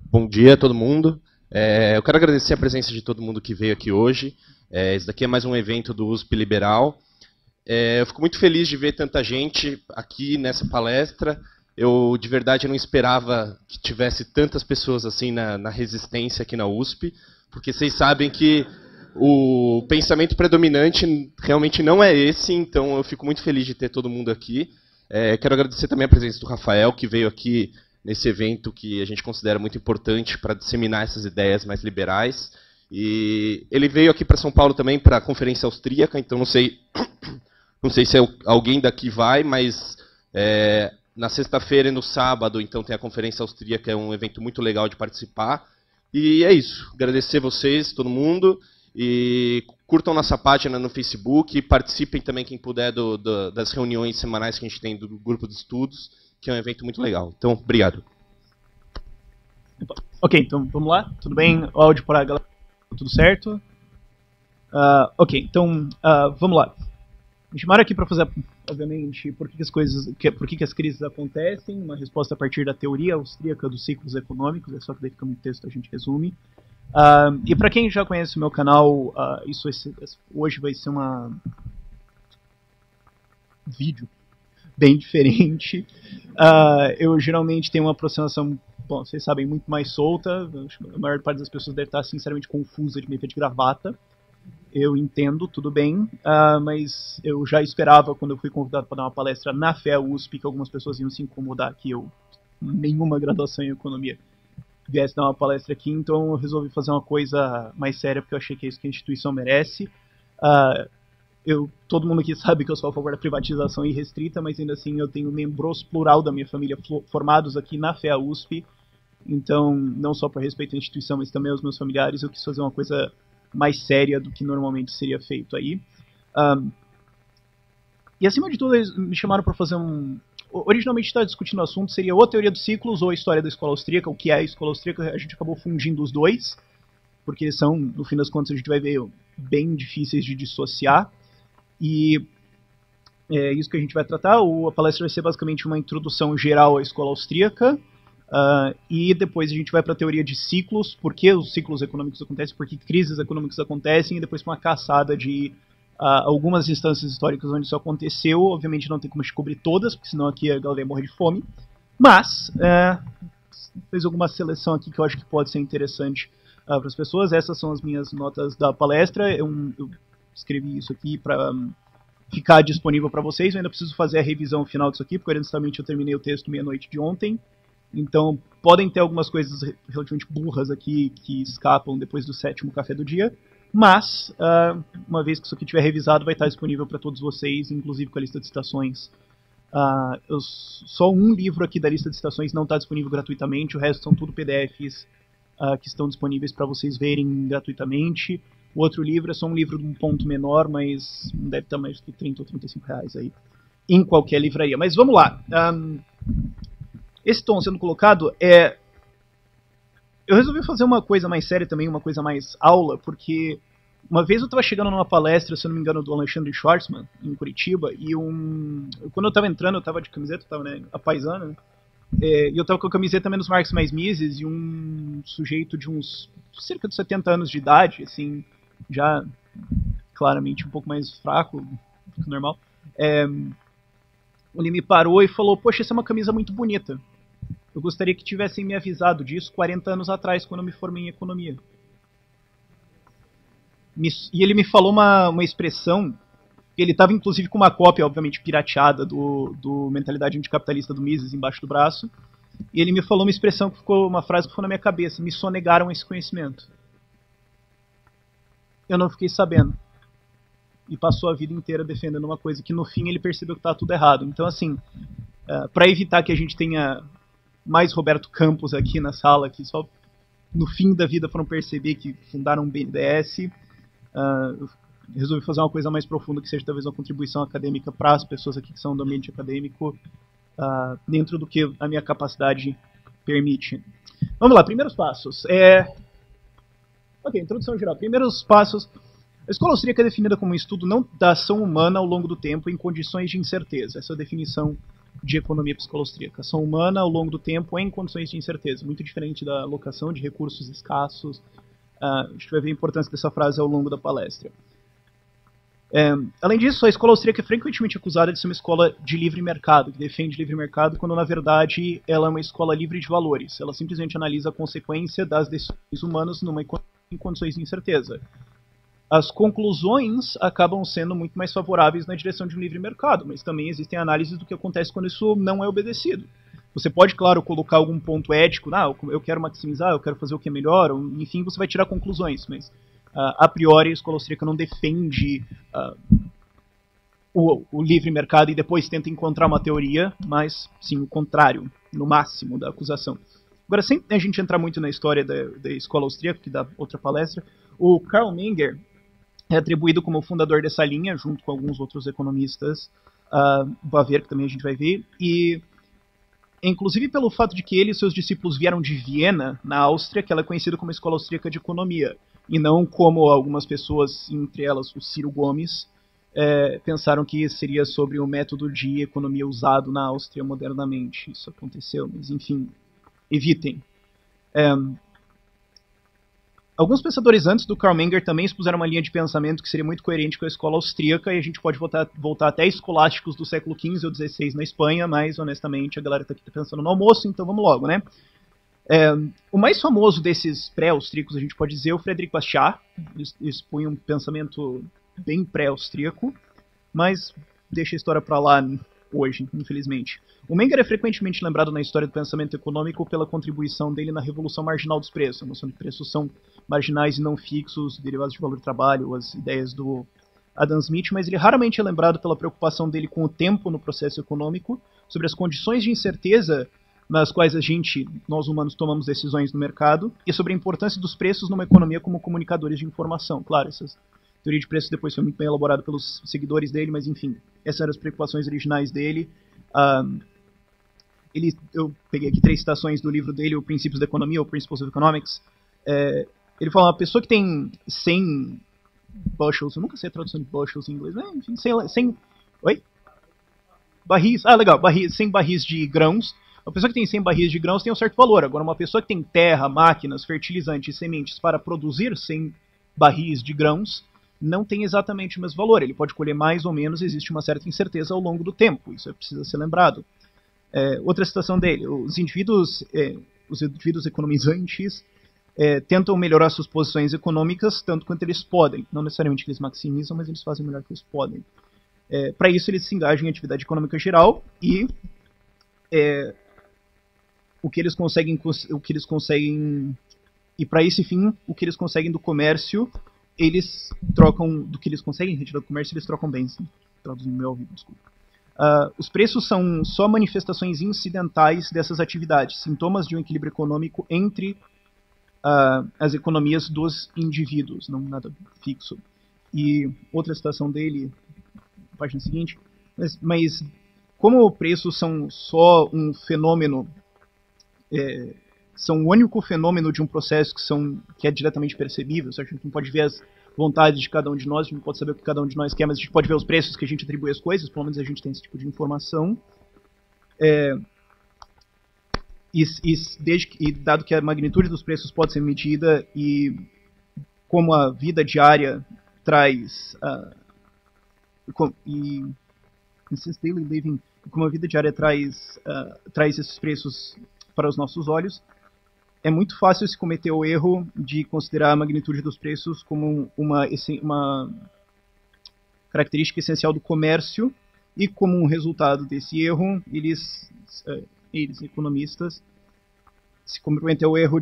Bom dia a todo mundo. Eu quero agradecer a presença de todo mundo que veio aqui hoje. Esse daqui é mais um evento do USP Liberal. Eu fico muito feliz de ver tanta gente aqui nessa palestra. Eu, de verdade, não esperava que tivesse tantas pessoas assim na resistência aqui na USP, porque vocês sabem que o pensamento predominante realmente não é esse, então eu fico muito feliz de ter todo mundo aqui. Quero agradecer também a presença do Rafael, que veio aqui nesse evento que a gente considera muito importante para disseminar essas ideias mais liberais. E ele veio aqui para São Paulo também para a Conferência Austríaca, então não sei se alguém daqui vai, mas na sexta-feira e no sábado então tem a Conferência Austríaca, é um evento muito legal de participar. E é isso, agradecer vocês, todo mundo, e curtam nossa página no Facebook, participem também quem puder das reuniões semanais que a gente tem do grupo de estudos, que é um evento muito legal. Então, obrigado. Ok, então vamos lá. Tudo bem? O áudio para a galera, tudo certo? Ok, então vamos lá. Me chamaram aqui para fazer, obviamente, por que as crises acontecem, uma resposta a partir da teoria austríaca dos ciclos econômicos, é só que daí fica muito texto, a gente resume. E para quem já conhece o meu canal, hoje vai ser vídeo bem diferente. Eu geralmente tenho uma aproximação, bom, vocês sabem, muito mais solta. A maior parte das pessoas deve estar sinceramente confusa de me ver de gravata. Eu entendo, tudo bem, mas eu já esperava, quando eu fui convidado para dar uma palestra na FEA USP, que algumas pessoas iam se incomodar que eu, nenhuma graduação em economia, viesse dar uma palestra aqui, então eu resolvi fazer uma coisa mais séria, porque eu achei que é isso que a instituição merece. Todo mundo aqui sabe que eu sou a favor da privatização irrestrita, mas ainda assim eu tenho membros plural da minha família formados aqui na FEA USP, então não só por respeito à instituição, mas também aos meus familiares, eu quis fazer uma coisa mais séria do que normalmente seria feito aí. E acima de tudo, eles me chamaram para fazer originalmente estava discutindo o assunto, seria ou a teoria dos ciclos ou a história da escola austríaca, o que é a escola austríaca. A gente acabou fundindo os dois, porque eles são, no fim das contas, a gente vai ver, bem difíceis de dissociar. E é isso que a gente vai tratar. A palestra vai ser basicamente uma introdução geral à escola austríaca, e depois a gente vai para a teoria de ciclos, por que os ciclos econômicos acontecem, por que crises econômicas acontecem, e depois uma caçada de algumas instâncias históricas onde isso aconteceu. Obviamente não tem como descobrir todas, porque senão aqui a galera ia morrer de fome, mas fez alguma seleção aqui que eu acho que pode ser interessante para as pessoas. Essas são as minhas notas da palestra. Eu escrevi isso aqui para ficar disponível para vocês. Eu ainda preciso fazer a revisão final disso aqui, porque honestamente eu terminei o texto meia-noite de ontem. Então, podem ter algumas coisas relativamente burras aqui que escapam depois do 7º café do dia, mas, uma vez que isso aqui estiver revisado, vai estar disponível para todos vocês, inclusive com a lista de citações. Só um livro aqui da lista de citações não está disponível gratuitamente, o resto são tudo PDFs que estão disponíveis para vocês verem gratuitamente. O outro livro é só um livro de um ponto menor, mas não deve estar mais de 30 ou 35 reais aí, em qualquer livraria. Mas vamos lá. Esse tom sendo colocado eu resolvi fazer uma coisa mais séria também, uma coisa mais aula, porque uma vez eu estava chegando numa palestra, se eu não me engano, do Alexandre Schwartzman, em Curitiba, e quando eu estava entrando, eu estava de camiseta, eu estava a paisana, e eu estava com a camiseta menos Marx mais Mises, e um sujeito de uns cerca de 70 anos de idade, assim, já claramente um pouco mais fraco do que normal, ele me parou e falou: poxa, essa é uma camisa muito bonita. Eu gostaria que tivessem me avisado disso 40 anos atrás, quando eu me formei em economia. E ele me falou uma expressão, ele estava inclusive com uma cópia, obviamente, pirateada do Mentalidade Anticapitalista do Mises embaixo do braço, e ele me falou uma frase que ficou na minha cabeça: me sonegaram esse conhecimento. Eu não fiquei sabendo. E passou a vida inteira defendendo uma coisa que no fim ele percebeu que estava tudo errado. Então, assim, para evitar que a gente tenha mais Roberto Campos aqui na sala, que só no fim da vida foram perceber que fundaram um BNDES, eu resolvi fazer uma coisa mais profunda, que seja talvez uma contribuição acadêmica para as pessoas aqui que são do ambiente acadêmico, dentro do que a minha capacidade permite. Vamos lá, primeiros passos. Ok, introdução geral. Primeiros passos. A escola austríaca é definida como um estudo não da ação humana ao longo do tempo em condições de incerteza. Essa é a definição de economia para a escola austríaca. Ação humana ao longo do tempo em condições de incerteza, muito diferente da alocação de recursos escassos. A gente vai ver a importância dessa frase ao longo da palestra. Além disso, a escola austríaca é frequentemente acusada de ser uma escola de livre mercado, que defende livre mercado, quando na verdade ela é uma escola livre de valores. Ela simplesmente analisa a consequência das decisões humanas em condições de incerteza. As conclusões acabam sendo muito mais favoráveis na direção de um livre mercado, mas também existem análises do que acontece quando isso não é obedecido. Você pode, claro, colocar algum ponto ético, eu quero maximizar, eu quero fazer o que é melhor, enfim, você vai tirar conclusões, mas a priori a escola austríaca não defende o livre mercado e depois tenta encontrar uma teoria, mas sim o contrário, no máximo, da acusação. Agora, sem a gente entrar muito na história da escola austríaca, que dá outra palestra, o Karl Menger é atribuído como fundador dessa linha, junto com alguns outros economistas, Bavier, que também a gente vai ver, e inclusive pelo fato de que ele e seus discípulos vieram de Viena, na Áustria, que ela é conhecida como a Escola Austríaca de Economia, e não como algumas pessoas, entre elas o Ciro Gomes, pensaram que seria sobre o método de economia usado na Áustria modernamente. Isso aconteceu, mas enfim, evitem. Alguns pensadores antes do Karl Menger também expuseram uma linha de pensamento que seria muito coerente com a escola austríaca, e a gente pode voltar até escolásticos do século XV ou XVI na Espanha, mas honestamente a galera está aqui pensando no almoço, então vamos logo, né? O mais famoso desses pré-austríacos, a gente pode dizer, é o Friedrich Bachar. Eles expunham um pensamento bem pré-austríaco, mas deixa a história para lá hoje, infelizmente. O Menger é frequentemente lembrado na história do pensamento econômico pela contribuição dele na revolução marginal dos preços. A noção de preços são marginais e não fixos, derivados de valor de trabalho, as ideias do Adam Smith, mas ele raramente é lembrado pela preocupação dele com o tempo no processo econômico, sobre as condições de incerteza nas quais nós humanos, tomamos decisões no mercado, e sobre a importância dos preços numa economia como comunicadores de informação. Claro, essa teoria de preços depois foi muito bem elaborada pelos seguidores dele, mas enfim, essas eram as preocupações originais dele. Eu peguei aqui 3 citações do livro dele, O Princípios da Economia, ou Principles of Economics. Ele fala, uma pessoa que tem 100 bushels, eu nunca sei a tradução de bushels em inglês, mas enfim, 100 oi? Barris, legal, 100 barris de grãos. Uma pessoa que tem 100 barris de grãos tem um certo valor. Agora, uma pessoa que tem terra, máquinas, fertilizantes e sementes para produzir 100 barris de grãos não tem exatamente o mesmo valor. Ele pode colher mais ou menos, existe uma certa incerteza ao longo do tempo. Isso precisa ser lembrado. Outra citação dele, os indivíduos economizantes tentam melhorar suas posições econômicas tanto quanto eles podem. Não necessariamente que eles maximizam, mas eles fazem o melhor que eles podem. Para isso, eles se engajam em atividade econômica geral e o que eles conseguem, e para esse fim, o que eles conseguem do comércio, eles trocam, do que eles conseguem retirar do comércio, eles trocam bens. Traduzindo meu ouvido, desculpa. Os preços são só manifestações incidentais dessas atividades, sintomas de um equilíbrio econômico entre as economias dos indivíduos, não nada fixo. E outra citação dele, página seguinte, mas como preços são só um fenômeno, são o único fenômeno de um processo que é diretamente percebível, certo? A gente não pode ver as vontades de cada um de nós, a gente não pode saber o que cada um de nós quer, mas a gente pode ver os preços que a gente atribui às coisas, pelo menos a gente tem esse tipo de informação. Dado que a magnitude dos preços pode ser medida e como a vida diária traz daily living, como a vida diária traz esses preços para os nossos olhos, é muito fácil se cometer o erro de considerar a magnitude dos preços como uma característica essencial do comércio, e como um resultado desse erro, eles economistas, se comprometem ao erro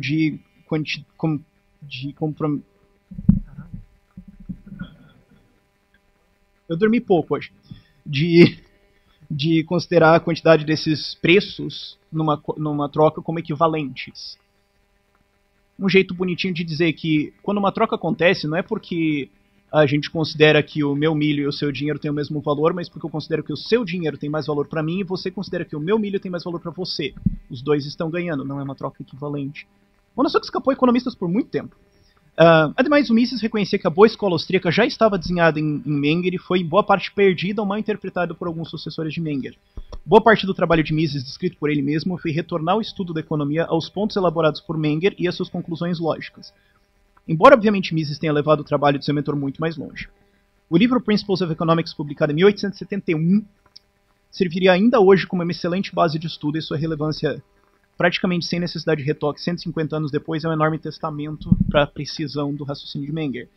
eu dormi pouco hoje. De considerar a quantidade desses preços numa troca como equivalentes. Um jeito bonitinho de dizer que quando uma troca acontece, não é porque a gente considera que o meu milho e o seu dinheiro têm o mesmo valor, mas porque eu considero que o seu dinheiro tem mais valor para mim e você considera que o meu milho tem mais valor para você. Os dois estão ganhando, não é uma troca equivalente. Uma noção que escapou economistas por muito tempo. Ademais, o Mises reconhecia que a boa escola austríaca já estava desenhada em Menger e foi em boa parte perdida ou mal interpretada por alguns sucessores de Menger. Boa parte do trabalho de Mises, descrito por ele mesmo, foi retornar o estudo da economia aos pontos elaborados por Menger e às suas conclusões lógicas. Embora, obviamente, Mises tenha levado o trabalho de seu mentor muito mais longe. O livro Principles of Economics, publicado em 1871, serviria ainda hoje como uma excelente base de estudo e sua relevância, praticamente sem necessidade de retoque, 150 anos depois, é um enorme testamento para a precisão do raciocínio de Menger.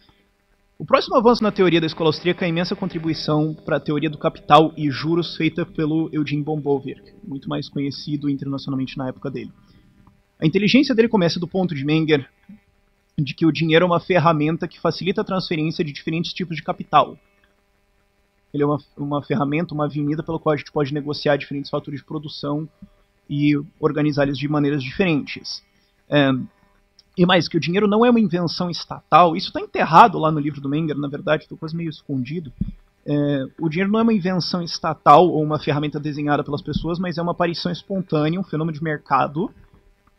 O próximo avanço na teoria da escola austríaca é a imensa contribuição para a teoria do capital e juros feita pelo Eugene von Beauvoir, muito mais conhecido internacionalmente na época dele. A inteligência dele começa do ponto de Menger de que o dinheiro é uma ferramenta que facilita a transferência de diferentes tipos de capital. Ele é uma ferramenta, uma avenida pela qual a gente pode negociar diferentes fatores de produção e organizá-los de maneiras diferentes. E mais, que o dinheiro não é uma invenção estatal. Isso está enterrado lá no livro do Menger, na verdade, foi coisa meio escondido. O dinheiro não é uma invenção estatal ou uma ferramenta desenhada pelas pessoas, mas é uma aparição espontânea, um fenômeno de mercado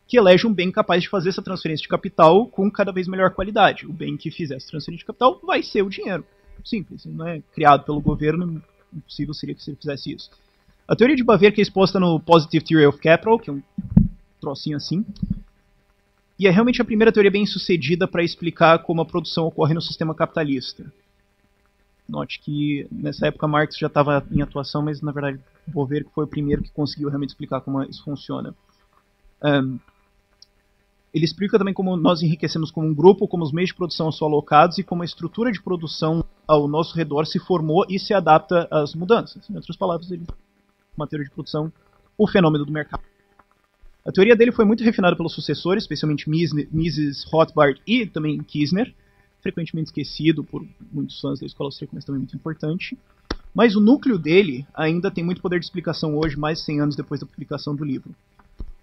que elege um bem capaz de fazer essa transferência de capital com cada vez melhor qualidade. O bem que fizer essa transferência de capital vai ser o dinheiro. Simples, não é criado pelo governo, impossível seria que se ele fizesse isso. A teoria de Beauvoir que é exposta no Positive Theory of Capital, que é um trocinho assim, e é realmente a primeira teoria bem sucedida para explicar como a produção ocorre no sistema capitalista. Note que nessa época Marx já estava em atuação, mas na verdade Beauvoir foi o primeiro que conseguiu realmente explicar como isso funciona. Ele explica também como nós enriquecemos como um grupo, como os meios de produção são alocados e como a estrutura de produção ao nosso redor se formou e se adapta às mudanças. Em outras palavras, ele uma teoria de produção, o fenômeno do mercado. A teoria dele foi muito refinada pelos sucessores, especialmente Mises, Rothbard e também Kirchner, frequentemente esquecido por muitos fãs da escola austríaca, mas também muito importante. Mas o núcleo dele ainda tem muito poder de explicação hoje, mais de 100 anos depois da publicação do livro.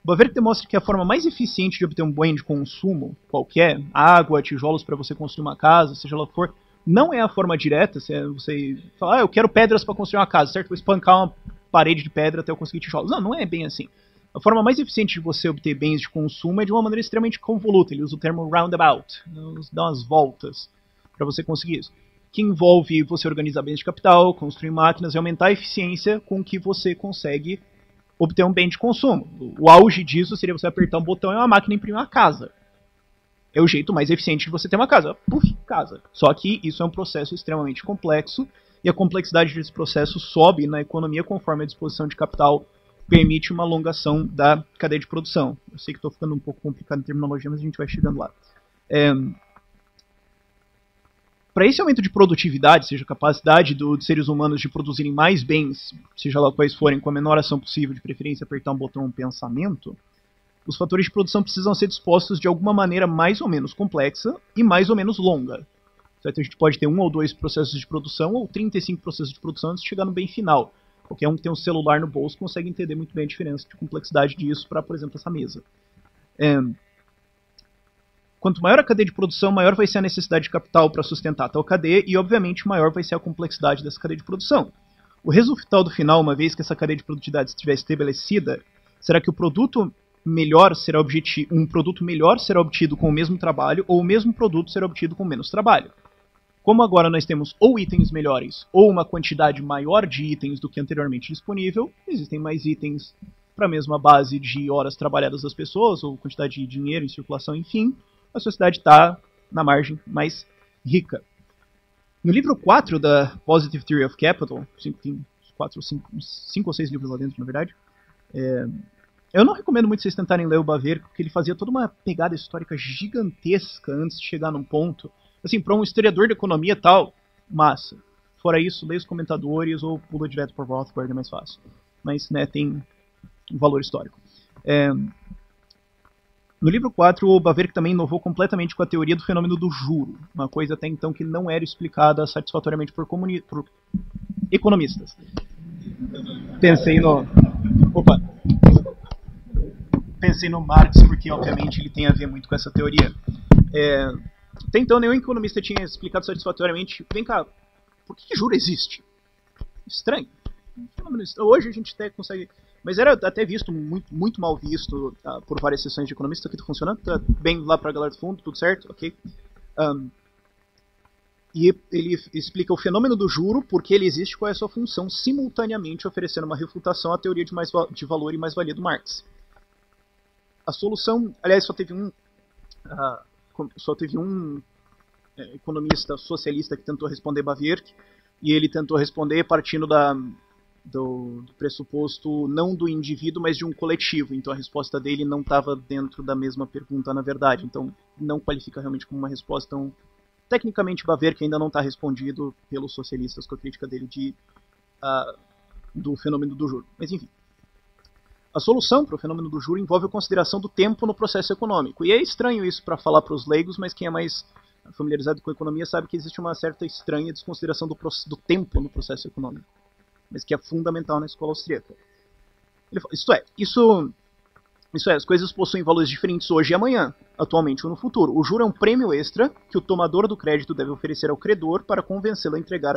Beauvoir demonstra que a forma mais eficiente de obter um bem de consumo, qualquer, água, tijolos para você construir uma casa, seja lá o que for, não é a forma direta, se você falar, eu quero pedras para construir uma casa, certo? Vou espancar uma parede de pedra até eu conseguir tijolos. Não é bem assim. A forma mais eficiente de você obter bens de consumo é de uma maneira extremamente convoluta. Ele usa o termo roundabout, dá umas voltas para você conseguir isso. Que envolve você organizar bens de capital, construir máquinas e aumentar a eficiência com que você consegue obter um bem de consumo. O auge disso seria você apertar um botão e uma máquina imprimir uma casa. É o jeito mais eficiente de você ter uma casa. Puf, casa. Só que isso é um processo extremamente complexo e a complexidade desse processo sobe na economia conforme a disposição de capital permite uma alongação da cadeia de produção. Eu sei que estou ficando um pouco complicado em terminologia, mas a gente vai chegando lá. Para esse aumento de produtividade, seja a capacidade dos seres humanos de produzirem mais bens, seja lá quais forem, com a menor ação possível, de preferência apertar um botão, um pensamento, os fatores de produção precisam ser dispostos de alguma maneira mais ou menos complexa e mais ou menos longa. Certo? A gente pode ter 1 ou 2 processos de produção ou 35 processos de produção antes de chegar no bem final. Qualquer um que tem um celular no bolso consegue entender muito bem a diferença de complexidade disso para, por exemplo, essa mesa. Quanto maior a cadeia de produção, maior vai ser a necessidade de capital para sustentar tal cadeia e, obviamente, maior vai ser a complexidade dessa cadeia de produção. O resultado final, uma vez que essa cadeia de produtividade estiver estabelecida, será que um produto melhor será obtido com o mesmo trabalho ou o mesmo produto será obtido com menos trabalho. Como agora nós temos ou itens melhores ou uma quantidade maior de itens do que anteriormente disponível, existem mais itens para a mesma base de horas trabalhadas das pessoas ou quantidade de dinheiro em circulação, enfim, a sociedade está na margem mais rica. No livro 4 da Positive Theory of Capital, tem 5 ou 6 livros lá dentro, na verdade, eu não recomendo muito vocês tentarem ler o Beauvoir, porque ele fazia toda uma pegada histórica gigantesca antes de chegar num ponto. Assim, para um historiador de economia e tal, massa. Fora isso, leia os comentadores ou pula direto por Rothbard, é mais fácil. Mas, né, tem um valor histórico. No livro 4, o Beauvoir também inovou completamente com a teoria do fenômeno do juro, uma coisa até então que não era explicada satisfatoriamente por economistas. Pensei no Marx, porque obviamente ele tem a ver muito com essa teoria. Até então nenhum economista tinha explicado satisfatoriamente, vem cá, por que juro existe? Estranho. Hoje a gente até consegue... Mas era até visto, muito mal visto por várias sessões de economistas. Aqui tá funcionando? Tá bem lá pra galera do fundo, tudo certo? Ok. E ele explica o fenômeno do juro, por que ele existe, qual é a sua função, simultaneamente oferecendo uma refutação à teoria de valor e mais-valia do Marx. A solução, aliás, só teve um economista socialista que tentou responder Bawerk, e ele tentou responder partindo do pressuposto não do indivíduo, mas de um coletivo. Então a resposta dele não estava dentro da mesma pergunta, na verdade. Então não qualifica realmente como uma resposta. Então, tecnicamente, Bawerk ainda não está respondido pelos socialistas com a crítica dele do fenômeno do juro. Mas enfim. A solução para o fenômeno do juro envolve a consideração do tempo no processo econômico. E é estranho isso para falar para os leigos, mas quem é mais familiarizado com a economia sabe que existe uma certa estranha desconsideração do tempo no processo econômico, mas que é fundamental na escola austríaca. Isso é, as coisas possuem valores diferentes hoje e amanhã, atualmente ou no futuro. O juro é um prêmio extra que o tomador do crédito deve oferecer ao credor para convencê-lo a entregar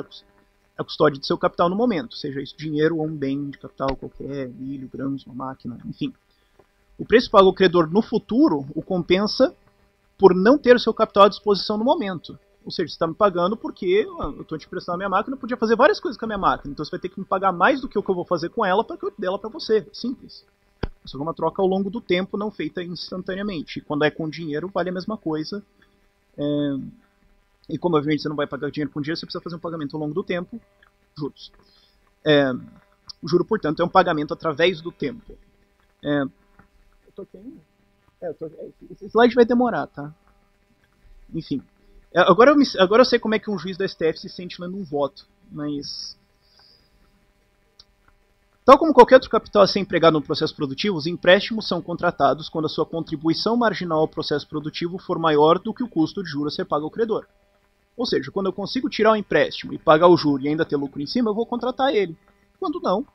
a custódia de seu capital no momento, seja isso dinheiro ou um bem de capital qualquer, milho, grãos, uma máquina, enfim. O preço pago ao credor no futuro o compensa por não ter o seu capital à disposição no momento. Ou seja, você está me pagando porque eu estou te emprestando a minha máquina, eu podia fazer várias coisas com a minha máquina, então você vai ter que me pagar mais do que o que eu vou fazer com ela para que eu dê ela para você. Simples. Isso é uma troca ao longo do tempo, não feita instantaneamente. Quando é com dinheiro, vale a mesma coisa. E como obviamente você não vai pagar dinheiro com dinheiro, você precisa fazer um pagamento ao longo do tempo, juros. O juro, portanto, é um pagamento através do tempo. Eu tô aqui ainda? Esse slide vai demorar, tá? Enfim. Agora eu sei como é que um juiz da STF se sente lendo um voto, mas... Tal como qualquer outro capital a ser empregado no processo produtivo, os empréstimos são contratados quando a sua contribuição marginal ao processo produtivo for maior do que o custo de juros a ser pago ao credor. Ou seja, quando eu consigo tirar o empréstimo e pagar o juro e ainda ter lucro em cima, eu vou contratar ele. Quando não,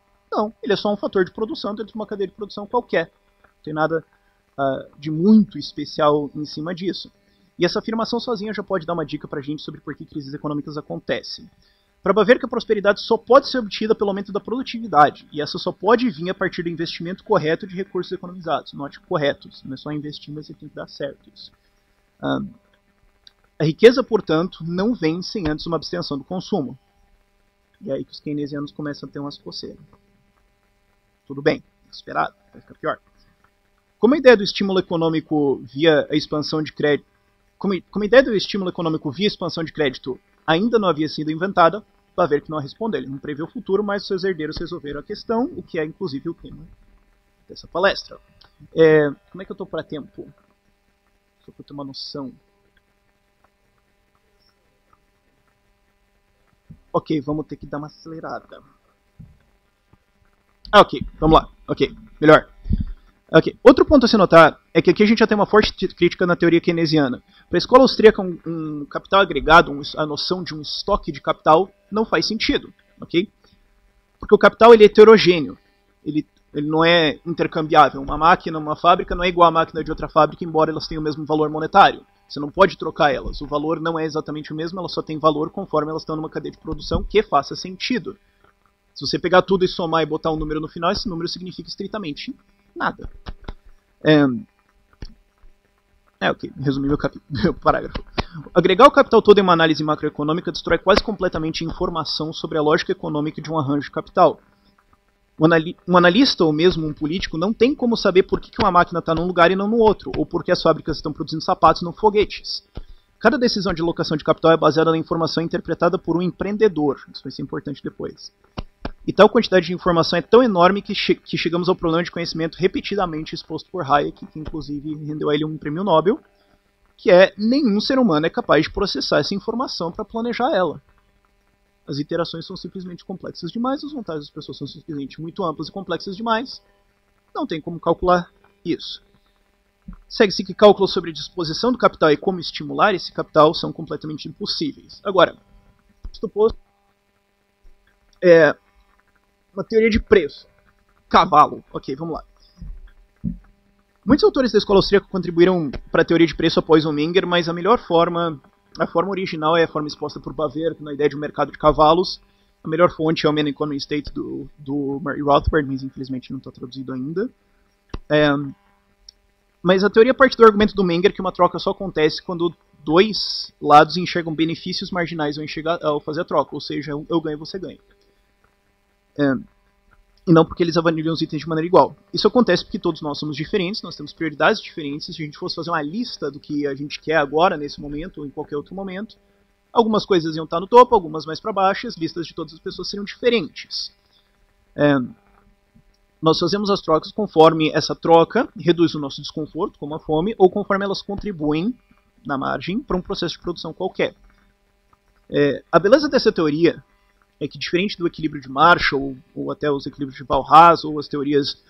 ele é só um fator de produção dentro de uma cadeia de produção qualquer. Não tem nada de muito especial em cima disso. E essa afirmação sozinha já pode dar uma dica pra gente sobre por que crises econômicas acontecem. Para Bawerk, a prosperidade só pode ser obtida pelo aumento da produtividade, e essa só pode vir a partir do investimento correto de recursos economizados. Note corretos, não é só investir, mas você tem que dar certo isso. A riqueza, portanto, não vem sem antes uma abstenção do consumo. E é aí que os keynesianos começam a ter umas coceiras. Tudo bem, esperado, vai ficar pior. Como a ideia do estímulo econômico via a expansão de crédito, como a ideia do estímulo econômico via expansão de crédito ainda não havia sido inventada, Bawerk não respondeu. Ele não prevê o futuro, mas seus herdeiros resolveram a questão, o que é inclusive o tema dessa palestra. Como é que eu estou para tempo? Só para ter uma noção. Ok, vamos ter que dar uma acelerada. Ok, vamos lá. Ok, melhor. Okay. Outro ponto a se notar é que aqui a gente já tem uma forte crítica na teoria keynesiana. Para a escola austríaca, um capital agregado, a noção de um estoque de capital, não faz sentido. Okay? Porque o capital ele é heterogêneo, ele não é intercambiável. Uma máquina, uma fábrica, não é igual à máquina de outra fábrica, embora elas tenham o mesmo valor monetário. Você não pode trocar elas. O valor não é exatamente o mesmo, elas só têm valor conforme elas estão numa cadeia de produção que faça sentido. Se você pegar tudo e somar e botar um número no final, esse número significa estritamente nada. Ok, resumi meu parágrafo. Agregar o capital todo em uma análise macroeconômica destrói quase completamente a informação sobre a lógica econômica de um arranjo de capital. Um analista ou mesmo um político não tem como saber por que uma máquina está num lugar e não no outro, ou por que as fábricas estão produzindo sapatos e não foguetes. Cada decisão de alocação de capital é baseada na informação interpretada por um empreendedor. Isso vai ser importante depois. E tal quantidade de informação é tão enorme que chegamos ao problema de conhecimento repetidamente exposto por Hayek, que inclusive rendeu a ele um prêmio Nobel, que é nenhum ser humano é capaz de processar essa informação para planejar ela. As iterações são simplesmente complexas demais, as vontades das pessoas são simplesmente muito amplas e complexas demais. Não tem como calcular isso. Segue-se que cálculos sobre a disposição do capital e como estimular esse capital são completamente impossíveis. Agora, isto posto, uma teoria de preço. Cavalo. Ok, vamos lá. Muitos autores da escola austríaca contribuíram para a teoria de preço após o Menger, mas a forma original é a forma exposta por Bawerk na ideia de um mercado de cavalos. A melhor fonte é o Man Economy State do Murray Rothbard, mas infelizmente não está traduzido ainda. Mas a teoria parte do argumento do Menger que uma troca só acontece quando dois lados enxergam benefícios marginais ao fazer a troca, ou seja, eu ganho, você ganha. E não porque eles avaliam os itens de maneira igual. Isso acontece porque todos nós somos diferentes, nós temos prioridades diferentes. Se a gente fosse fazer uma lista do que a gente quer agora, nesse momento, ou em qualquer outro momento, algumas coisas iam estar no topo, algumas mais para baixo, e as listas de todas as pessoas seriam diferentes. Nós fazemos as trocas conforme essa troca reduz o nosso desconforto, como a fome, ou conforme elas contribuem, na margem, para um processo de produção qualquer. A beleza dessa teoria é que, diferente do equilíbrio de Marshall, ou até os equilíbrios de Bauhaus, ou as teorias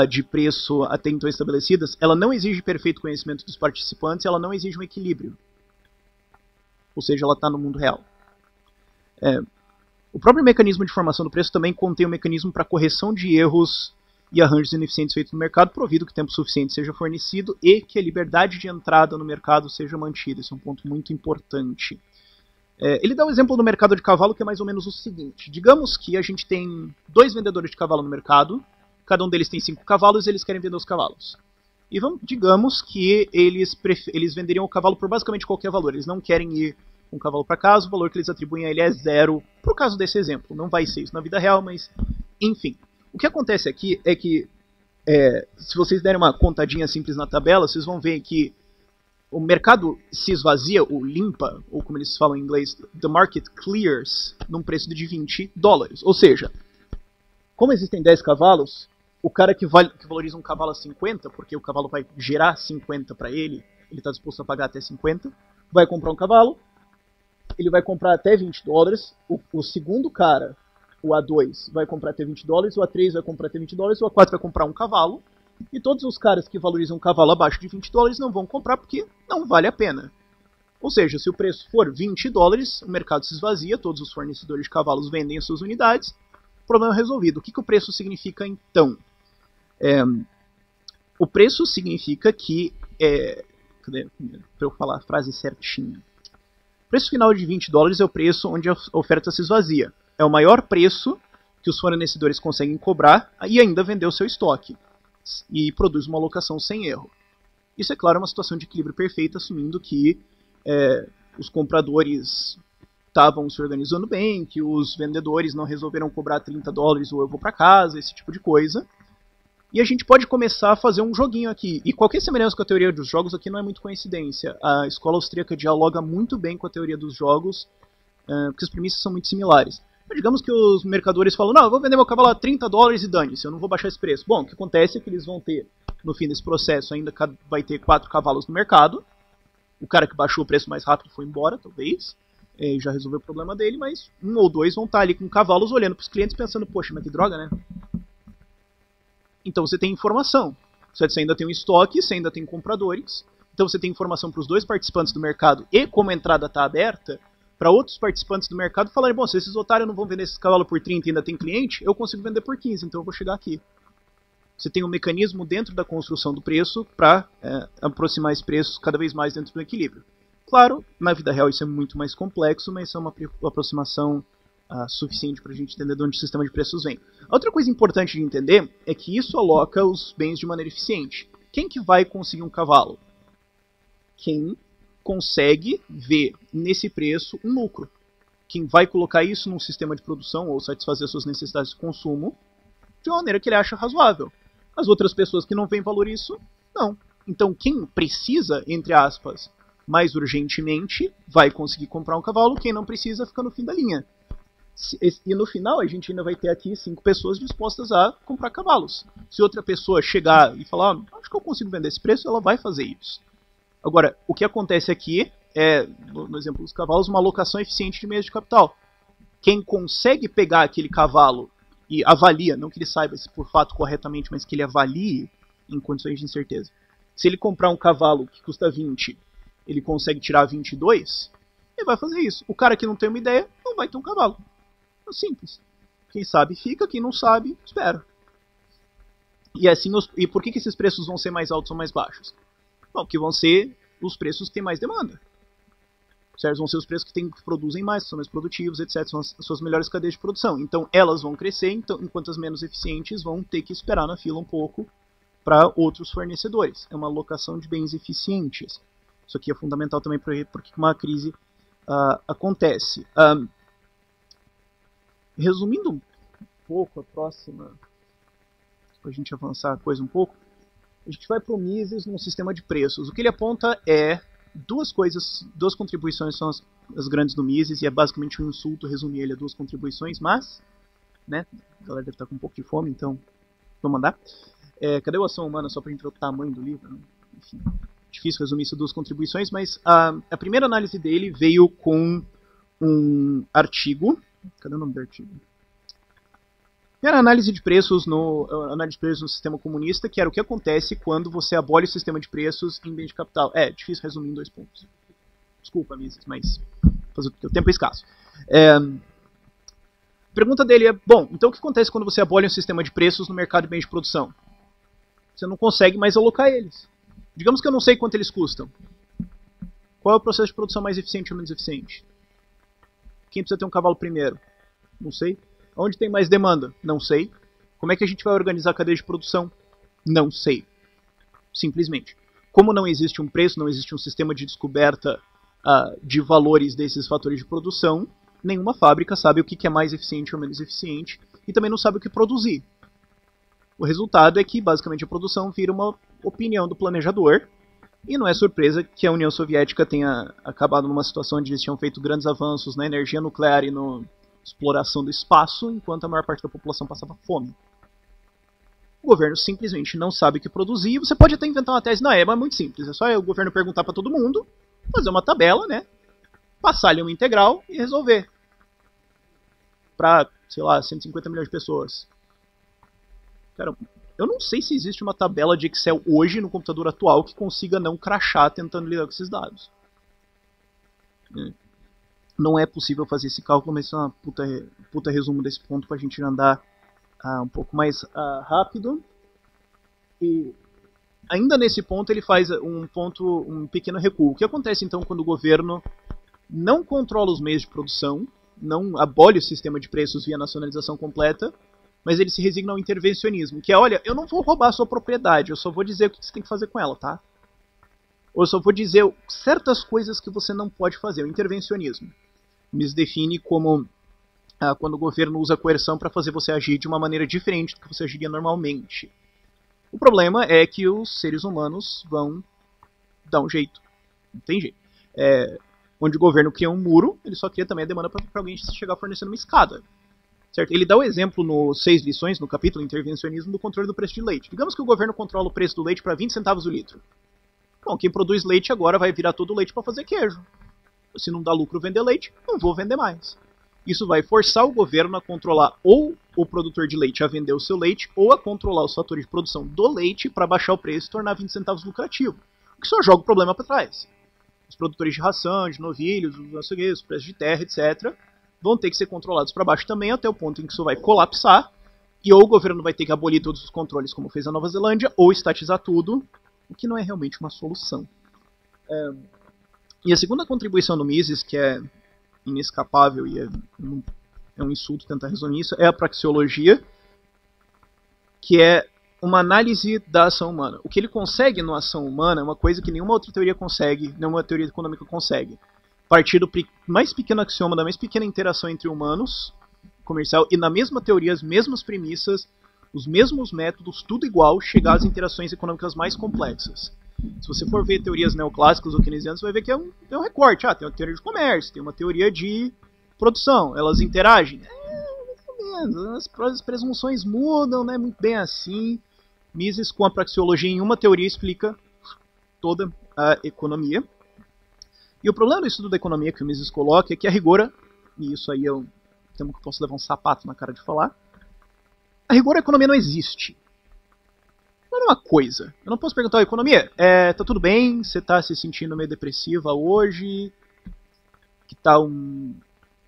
de preço até então estabelecidas, ela não exige perfeito conhecimento dos participantes, ela não exige um equilíbrio. Ou seja, ela está no mundo real. O próprio mecanismo de formação do preço também contém um mecanismo para correção de erros e arranjos ineficientes feitos no mercado, provido que tempo suficiente seja fornecido e que a liberdade de entrada no mercado seja mantida. Esse é um ponto muito importante. Ele dá um exemplo no mercado de cavalo que é mais ou menos o seguinte. Digamos que a gente tem 2 vendedores de cavalo no mercado, cada um deles tem 5 cavalos e eles querem vender os cavalos. E digamos que eles venderiam o cavalo por basicamente qualquer valor. Eles não querem ir com o cavalo para casa, o valor que eles atribuem a ele é 0, por caso desse exemplo. Não vai ser isso na vida real, mas enfim. O que acontece aqui é que, se vocês derem uma contadinha simples na tabela, vocês vão ver que o mercado se esvazia, ou limpa, ou como eles falam em inglês, the market clears, num preço de $20. Ou seja, como existem 10 cavalos, o cara que valoriza um cavalo a 50, porque o cavalo vai gerar 50 para ele está disposto a pagar até 50, vai comprar um cavalo, ele vai comprar até $20, o segundo cara, o A2, vai comprar até $20, o A3 vai comprar até $20, o A4 vai comprar um cavalo, e todos os caras que valorizam um cavalo abaixo de $20 não vão comprar porque não vale a pena. Ou seja, se o preço for $20, o mercado se esvazia, todos os fornecedores de cavalos vendem as suas unidades, problema resolvido. O que o preço significa então? O preço significa que... Cadê? Para eu falar a frase certinha. O preço final de $20 é o preço onde a oferta se esvazia. É o maior preço que os fornecedores conseguem cobrar e ainda vender o seu estoque. E produz uma alocação sem erro. Isso, é claro, é uma situação de equilíbrio perfeito, assumindo que os compradores estavam se organizando bem, que os vendedores não resolveram cobrar $30 ou eu vou para casa, esse tipo de coisa. E a gente pode começar a fazer um joguinho aqui. E qualquer semelhança com a teoria dos jogos aqui não é muito coincidência. A escola austríaca dialoga muito bem com a teoria dos jogos, porque as premissas são muito similares. Mas digamos que os mercadores falam, não, eu vou vender meu cavalo a $30 e dane-se, eu não vou baixar esse preço. Bom, o que acontece é que eles vão ter, no fim desse processo, ainda vai ter 4 cavalos no mercado. O cara que baixou o preço mais rápido foi embora, talvez. Já resolveu o problema dele, mas 1 ou 2 vão estar ali com cavalos olhando para os clientes pensando, poxa, mas que droga, né? Então você tem informação. Você ainda tem um estoque, você ainda tem compradores. Então você tem informação para os 2 participantes do mercado e como a entrada está aberta, para outros participantes do mercado falarem, bom, se esses otários não vão vender esses cavalos por 30 e ainda tem cliente, eu consigo vender por 15, então eu vou chegar aqui. Você tem um mecanismo dentro da construção do preço para aproximar esses preços cada vez mais dentro do equilíbrio. Claro, na vida real isso é muito mais complexo, mas é uma aproximação suficiente para a gente entender de onde o sistema de preços vem. A outra coisa importante de entender é que isso aloca os bens de maneira eficiente. Quem que vai conseguir um cavalo? Quem consegue ver nesse preço um lucro. Quem vai colocar isso num sistema de produção ou satisfazer suas necessidades de consumo de uma maneira que ele acha razoável. As outras pessoas que não veem valor nisso, não. Então quem precisa, entre aspas, mais urgentemente, vai conseguir comprar um cavalo, quem não precisa fica no fim da linha. E no final a gente ainda vai ter aqui 5 pessoas dispostas a comprar cavalos. Se outra pessoa chegar e falar, acho que eu consigo vender esse preço, ela vai fazer isso. Agora, o que acontece aqui é, no exemplo dos cavalos, uma alocação eficiente de meios de capital. Quem consegue pegar aquele cavalo e avalia, não que ele saiba se por fato corretamente, mas que ele avalie em condições de incerteza. Se ele comprar um cavalo que custa 20, ele consegue tirar 22, ele vai fazer isso. O cara que não tem uma ideia, não vai ter um cavalo. É simples. Quem sabe fica, quem não sabe, espera. E assim, e por que esses preços vão ser mais altos ou mais baixos? Bom, porque vão ser os preços que têm mais demanda. Certo? Vão ser os preços que produzem mais, que são mais produtivos, etc. São as suas melhores cadeias de produção. Então elas vão crescer, enquanto as menos eficientes vão ter que esperar na fila um pouco para outros fornecedores. É uma alocação de bens eficientes. Isso aqui é fundamental também porque uma crise acontece. Resumindo um pouco a próxima, para a gente avançar a coisa um pouco, a gente vai para o Mises num sistema de preços. O que ele aponta é duas contribuições são as grandes do Mises, e é basicamente um insulto resumir ele a duas contribuições, mas, né, a galera deve estar com um pouco de fome, então vou mandar. Cadê o Ação Humana, só para a gente ver o tamanho do livro? Enfim, difícil resumir isso a duas contribuições, mas a primeira análise dele veio com um artigo. Cadê o nome do artigo? Era análise de preços no sistema comunista, que era o que acontece quando você abole o sistema de preços em bens de capital. É difícil resumir em 2 pontos. Desculpa, Mises, mas o tempo é escasso. A pergunta dele é, bom, então o que acontece quando você abole um sistema de preços no mercado de bens de produção? Você não consegue mais alocar eles. Digamos que eu não sei quanto eles custam. Qual é o processo de produção mais eficiente ou menos eficiente? Quem precisa ter um cavalo primeiro? Não sei. Onde tem mais demanda? Não sei. Como é que a gente vai organizar a cadeia de produção? Não sei. Simplesmente. Como não existe um preço, não existe um sistema de descoberta de valores desses fatores de produção, nenhuma fábrica sabe o que é mais eficiente ou menos eficiente e também não sabe o que produzir. O resultado é que, basicamente, a produção vira uma opinião do planejador, e não é surpresa que a União Soviética tenha acabado numa situação onde eles tinham feito grandes avanços na energia nuclear e na exploração do espaço, enquanto a maior parte da população passava fome. O governo simplesmente não sabe o que produzir. Você pode até inventar uma tese, não, mas é muito simples, é só o governo perguntar para todo mundo, fazer uma tabela, né, passar-lhe uma integral e resolver. Para, sei lá, 150 milhões de pessoas. Cara, eu não sei se existe uma tabela de Excel hoje no computador atual que consiga não crashar tentando lidar com esses dados. Não é possível fazer esse cálculo, mas isso é uma puta resumo desse ponto pra gente andar um pouco mais rápido. E ainda nesse ponto ele faz um pequeno recuo. O que acontece então quando o governo não controla os meios de produção, não abole o sistema de preços via nacionalização completa, mas ele se resigna ao intervencionismo, que é, olha, eu não vou roubar a sua propriedade, eu só vou dizer o que você tem que fazer com ela, tá? Ou eu só vou dizer certas coisas que você não pode fazer, o intervencionismo. Me define como quando o governo usa coerção para fazer você agir de uma maneira diferente do que você agiria normalmente. O problema é que os seres humanos vão dar um jeito. Não tem jeito. Onde o governo cria um muro, ele só cria também a demanda para alguém chegar fornecendo uma escada. Certo? Ele dá o exemplo nos 6 lições, no capítulo Intervencionismo, do controle do preço de leite. Digamos que o governo controla o preço do leite para 20 centavos o litro. Bom, quem produz leite agora vai virar todo o leite para fazer queijo. Se não dá lucro vender leite, não vou vender mais. Isso vai forçar o governo a controlar ou o produtor de leite a vender o seu leite, ou a controlar os fatores de produção do leite para baixar o preço e tornar 20 centavos lucrativo. O que só joga o problema para trás. Os produtores de ração, de novilhos, os preços de terra, etc., vão ter que ser controlados para baixo também, até o ponto em que isso vai colapsar, e ou o governo vai ter que abolir todos os controles, como fez a Nova Zelândia, ou estatizar tudo, o que não é realmente uma solução. E a segunda contribuição do Mises, que é inescapável e é um insulto tentar resumir isso, é a praxeologia, que é uma análise da ação humana. O que ele consegue na ação humana é uma coisa que nenhuma outra teoria consegue, nenhuma teoria econômica consegue. Partir do mais pequeno axioma, da mais pequena interação entre humanos, comercial, e na mesma teoria, as mesmas premissas, os mesmos métodos, tudo igual, chegar às interações econômicas mais complexas. Se você for ver teorias neoclássicas ou keynesianas, você vai ver que é um recorte. Tem uma teoria de comércio, tem uma teoria de produção, elas interagem. Mais ou menos, as presunções mudam, não é muito bem assim. Mises, com a praxeologia em uma teoria, explica toda a economia. E o problema do estudo da economia que o Mises coloca é que a rigor, e isso aí eu temo que posso levar um sapato na cara de falar, a rigor a economia não existe. Não é uma coisa. Eu não posso perguntar, economia, tá tudo bem? Você tá se sentindo meio depressiva hoje? Que tal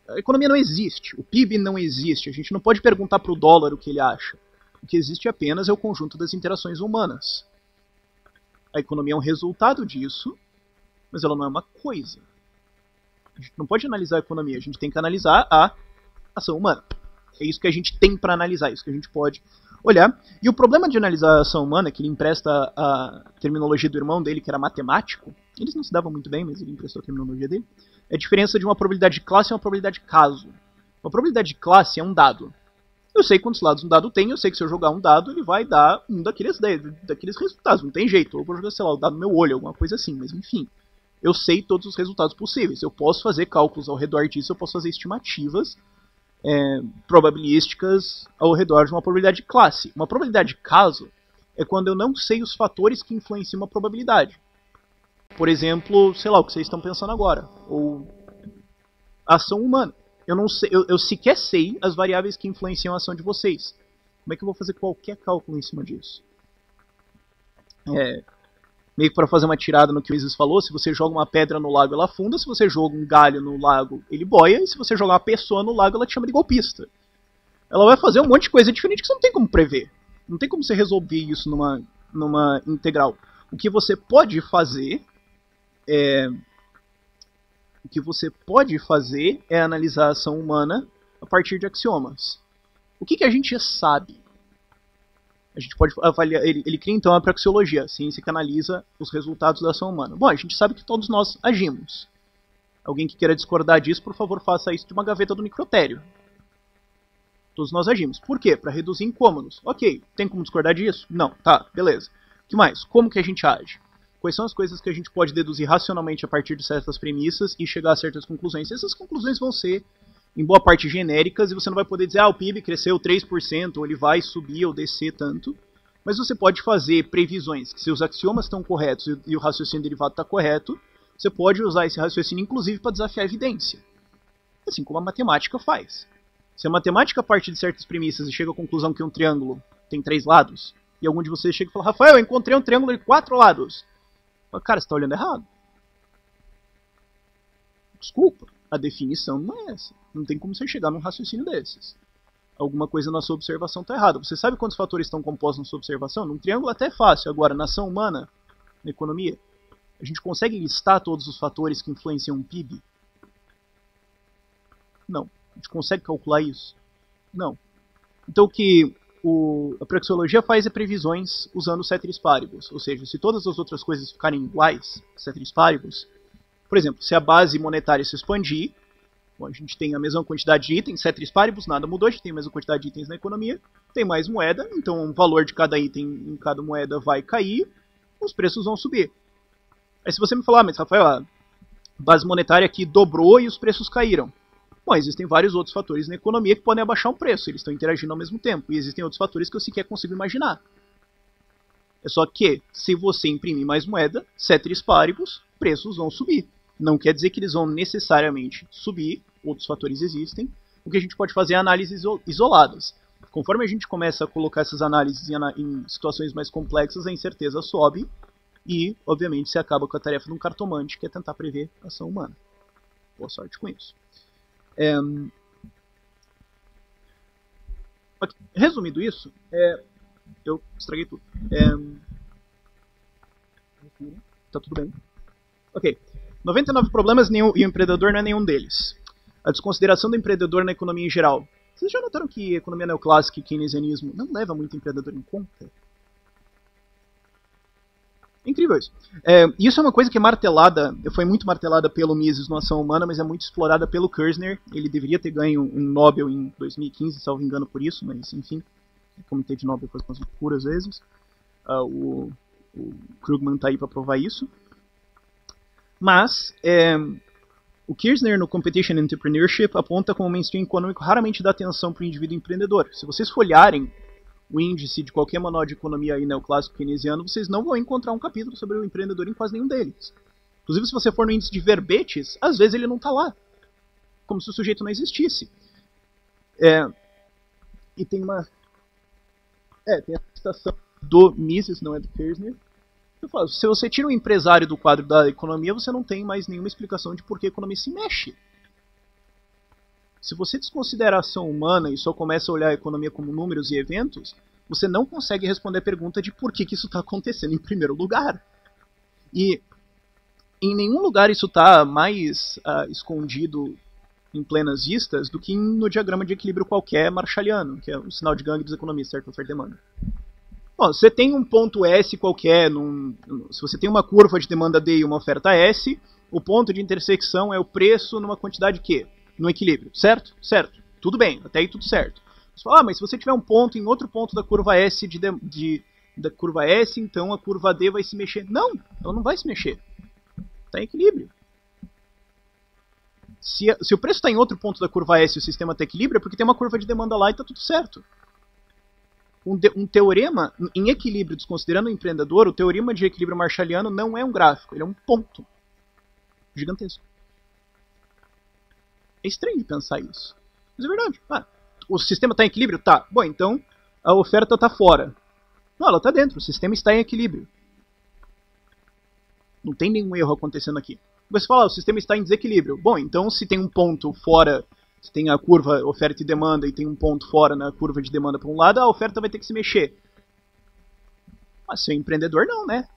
A economia não existe. O PIB não existe. A gente não pode perguntar pro dólar o que ele acha. O que existe apenas é o conjunto das interações humanas. A economia é um resultado disso, mas ela não é uma coisa. A gente não pode analisar a economia, a gente tem que analisar a ação humana. É isso que a gente tem para analisar, é isso que a gente pode olhar. E o problema de analisar a ação humana, que ele empresta a terminologia do irmão dele, que era matemático, Eles não se davam muito bem, mas ele emprestou a terminologia dele. É a diferença de uma probabilidade de classe e uma probabilidade de caso. Uma probabilidade de classe é um dado. Eu sei quantos lados um dado tem, eu sei que se eu jogar um dado, ele vai dar um daqueles resultados. Não tem jeito. Ou eu vou jogar, sei lá, o dado no meu olho, alguma coisa assim, mas enfim. Eu sei todos os resultados possíveis. Eu posso fazer cálculos ao redor disso, eu posso fazer estimativas probabilísticas ao redor de uma probabilidade de classe. Uma probabilidade de caso é quando eu não sei os fatores que influenciam uma probabilidade. Por exemplo, sei lá, o que vocês estão pensando agora. Ou ação humana. Eu não sei, eu sequer sei as variáveis que influenciam a ação de vocês. Como é que eu vou fazer qualquer cálculo em cima disso? Meio que para fazer uma tirada no que o Isis falou, se você joga uma pedra no lago, ela afunda, se você joga um galho no lago, ele boia, e se você jogar uma pessoa no lago, ela te chama de golpista. Ela vai fazer um monte de coisa diferente que você não tem como prever. Não tem como você resolver isso numa integral. O que você pode fazer é analisar a ação humana a partir de axiomas. O que a gente sabe? A gente pode avaliar. Ele cria então a praxeologia, a ciência que analisa os resultados da ação humana. Bom, a gente sabe que todos nós agimos. Alguém que queira discordar disso, por favor, faça isso de uma gaveta do necrotério. Todos nós agimos. Por quê? Para reduzir incômodos. Ok, tem como discordar disso? Não, tá, beleza. O que mais? Como que a gente age? Quais são as coisas que a gente pode deduzir racionalmente a partir de certas premissas e chegar a certas conclusões? Essas conclusões vão ser, em boa parte, genéricas, e você não vai poder dizer, o PIB cresceu 3%, ou ele vai subir ou descer tanto. Mas você pode fazer previsões que, se os axiomas estão corretos e o raciocínio derivado está correto, você pode usar esse raciocínio, inclusive, para desafiar a evidência. Assim como a matemática faz. Se a matemática parte de certas premissas e chega à conclusão que um triângulo tem 3 lados, e algum de vocês chega e fala, Rafael, eu encontrei um triângulo de 4 lados. Cara, você está olhando errado. Desculpa, a definição não é essa. Não tem como você chegar num raciocínio desses. Alguma coisa na sua observação está errada. Você sabe quantos fatores estão compostos na sua observação? Num triângulo até é fácil. Agora, na ação humana, na economia, a gente consegue listar todos os fatores que influenciam o PIB? Não. A gente consegue calcular isso? Não. Então o que a praxeologia faz é previsões usando ceteris paribus. Ou seja, se todas as outras coisas ficarem iguais, ceteris paribus, por exemplo, se a base monetária se expandir, bom, a gente tem a mesma quantidade de itens, ceteris paribus, nada mudou, a gente tem a mesma quantidade de itens na economia, tem mais moeda, então o valor de cada item em cada moeda vai cair, os preços vão subir. Aí se você me falar, mas Rafael, a base monetária aqui dobrou e os preços caíram. Bom, existem vários outros fatores na economia que podem abaixar o preço, eles estão interagindo ao mesmo tempo, e existem outros fatores que eu sequer consigo imaginar. É só que, se você imprimir mais moeda, ceteris paribus, preços vão subir. Não quer dizer que eles vão necessariamente subir, outros fatores existem. O que a gente pode fazer é análises isoladas. Conforme a gente começa a colocar essas análises em situações mais complexas, a incerteza sobe e, obviamente, se acaba com a tarefa de um cartomante, que é tentar prever a ação humana. Boa sorte com isso. Resumindo isso, eu estraguei tudo. Tá tudo bem. Ok. 99 problemas e o empreendedor não é nenhum deles. A desconsideração do empreendedor na economia em geral. Vocês já notaram que a economia neoclássica e keynesianismo não leva muito o empreendedor em conta? É incrível isso. Isso é uma coisa que foi muito martelada pelo Mises no Ação Humana, mas é muito explorada pelo Kirzner. Ele deveria ter ganho um Nobel em 2015, salvo engano por isso, mas enfim, o Comitê de Nobel faz umas loucuras às vezes. O Krugman está aí para provar isso. Mas o Kirzner no Competition Entrepreneurship aponta como o mainstream econômico raramente dá atenção para o indivíduo empreendedor. Se vocês folharem o índice de qualquer manual de economia aí neoclássico keynesiano, vocês não vão encontrar um capítulo sobre o empreendedor em quase nenhum deles. Inclusive, se você for no índice de verbetes, às vezes ele não está lá. Como se o sujeito não existisse. E tem uma... tem a citação do Mises, não é do Kirzner. Eu falo, se você tira o empresário do quadro da economia, você não tem mais nenhuma explicação de por que a economia se mexe. Se você desconsidera a ação humana e só começa a olhar a economia como números e eventos, você não consegue responder a pergunta de por que isso está acontecendo em primeiro lugar. E em nenhum lugar isso está mais escondido em plenas vistas do que no diagrama de equilíbrio qualquer marshalliano, que é o sinal de gangue dos economistas, certo? Oferta e demanda. Bom, você tem um ponto S qualquer, se você tem uma curva de demanda D e uma oferta S, o ponto de intersecção é o preço numa quantidade Q, no equilíbrio, certo? Certo. Tudo bem, até aí tudo certo. Você fala, mas se você tiver um ponto em outro ponto da curva S da curva S, então a curva D vai se mexer. Não, ela não vai se mexer. Está em equilíbrio. Se o preço está em outro ponto da curva S e o sistema está em equilíbrio, é porque tem uma curva de demanda lá e está tudo certo. Um teorema em equilíbrio, desconsiderando o empreendedor, o teorema de equilíbrio marshalliano não é um gráfico, ele é um ponto gigantesco. É estranho de pensar isso. Mas é verdade. O sistema está em equilíbrio? Tá. Bom, então a oferta está fora. Não, ela está dentro. O sistema está em equilíbrio. Não tem nenhum erro acontecendo aqui. Você fala, o sistema está em desequilíbrio. Bom, então se tem um ponto fora, se tem a curva oferta e demanda e tem um ponto fora na curva de demanda para um lado, a oferta vai ter que se mexer. Mas se é empreendedor, não, né?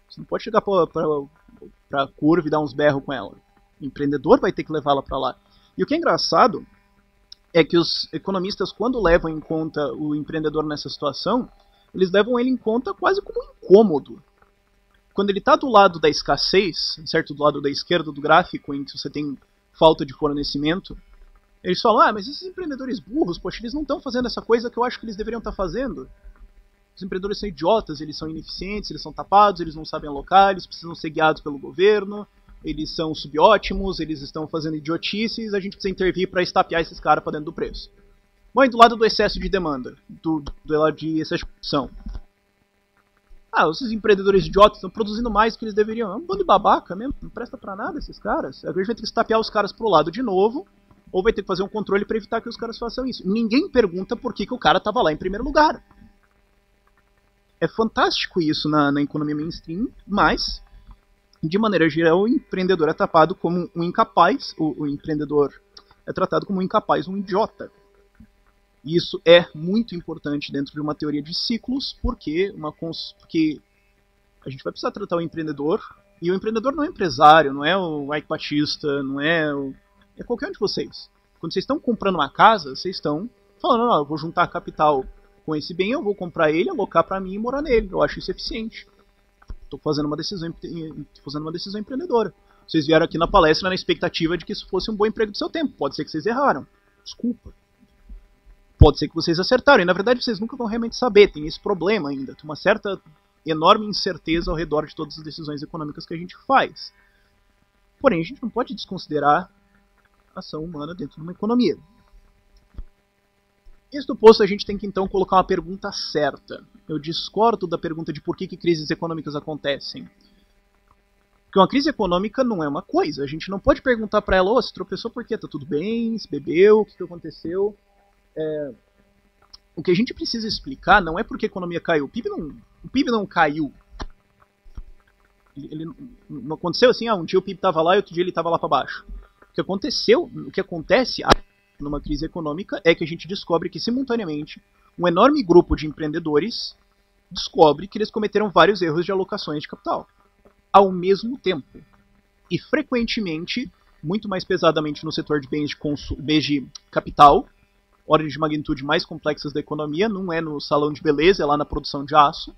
Você não pode chegar para a curva e dar uns berros com ela. O empreendedor vai ter que levá-la para lá. E o que é engraçado é que os economistas, quando levam em conta o empreendedor nessa situação, eles levam ele em conta quase como um incômodo. Quando ele está do lado da escassez, certo, do lado da esquerda do gráfico, em que você tem falta de fornecimento, eles falam, mas esses empreendedores burros, poxa, eles não estão fazendo essa coisa que eu acho que eles deveriam estar fazendo. Os empreendedores são idiotas, eles são ineficientes, eles são tapados, eles não sabem alocar, eles precisam ser guiados pelo governo, eles são subótimos, eles estão fazendo idiotices, a gente precisa intervir para estapear esses caras para dentro do preço. Bom, e do lado do excesso de demanda, do lado de excesso de produção. Esses empreendedores idiotas estão produzindo mais do que eles deveriam. É um bando de babaca mesmo, não presta pra nada esses caras. A gente vai ter que estapear os caras pro lado de novo, ou vai ter que fazer um controle para evitar que os caras façam isso. Ninguém pergunta por que o cara estava lá em primeiro lugar. É fantástico isso na economia mainstream, mas, de maneira geral, o empreendedor é tratado como um incapaz, o empreendedor é tratado como um incapaz, um idiota. E isso é muito importante dentro de uma teoria de ciclos, porque a gente vai precisar tratar o empreendedor, e o empreendedor não é empresário, não é o Ike Batista, não é é qualquer um de vocês. Quando vocês estão comprando uma casa, vocês estão falando, eu vou juntar capital com esse bem, eu vou comprar ele, alocar para mim e morar nele. Eu acho isso eficiente. Estou fazendo uma decisão empreendedora. Vocês vieram aqui na palestra na expectativa de que isso fosse um bom emprego do seu tempo. Pode ser que vocês erraram. Desculpa. Pode ser que vocês acertaram, e na verdade vocês nunca vão realmente saber, tem esse problema ainda, tem uma certa enorme incerteza ao redor de todas as decisões econômicas que a gente faz. Porém, a gente não pode desconsiderar a ação humana dentro de uma economia. Isto posto, a gente tem que então colocar uma pergunta certa. Eu discordo da pergunta de por que crises econômicas acontecem. Porque uma crise econômica não é uma coisa, a gente não pode perguntar para ela, você tropeçou por quê? Tá tudo bem? Se bebeu? O que aconteceu? O que a gente precisa explicar não é porque a economia caiu. O PIB não caiu. Ele não aconteceu assim, um dia o PIB estava lá e outro dia ele estava lá para baixo. O que acontece numa crise econômica é que a gente descobre que simultaneamente um enorme grupo de empreendedores descobre que eles cometeram vários erros de alocações de capital ao mesmo tempo. E frequentemente, muito mais pesadamente no setor de bens de capital, ordens de magnitude mais complexas da economia, não é no salão de beleza, é lá na produção de aço.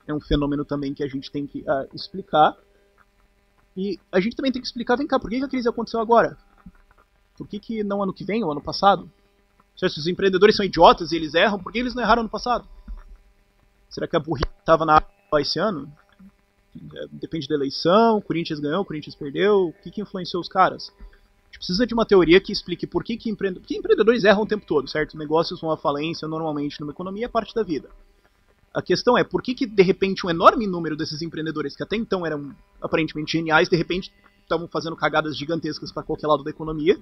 É um fenômeno também que a gente tem que explicar. E a gente também tem que explicar, vem cá, por que a crise aconteceu agora? Por que não ano que vem ou ano passado? Se os empreendedores são idiotas e eles erram, por que eles não erraram ano passado? Será que a burrice estava na água esse ano? Depende da eleição, o Corinthians ganhou, o Corinthians perdeu, o que influenciou os caras? A gente precisa de uma teoria que explique por que empreendedores erram o tempo todo, certo? Negócios vão à falência normalmente numa economia é parte da vida. A questão é por que de repente um enorme número desses empreendedores que até então eram aparentemente geniais, de repente estavam fazendo cagadas gigantescas para qualquer lado da economia.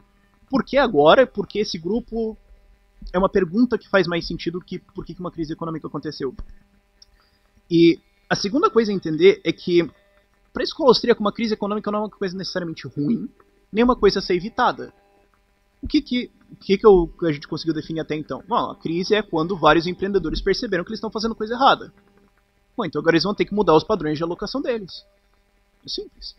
Por que agora? Por que esse grupo? É uma pergunta que faz mais sentido que por que uma crise econômica aconteceu. E a segunda coisa a entender é que para a escola austríaca uma crise econômica não é uma coisa necessariamente ruim, nem uma coisa a ser evitada. O que a gente conseguiu definir até então? Bom, a crise é quando vários empreendedores perceberam que eles estão fazendo coisa errada. Bom, então agora eles vão ter que mudar os padrões de alocação deles. É simples.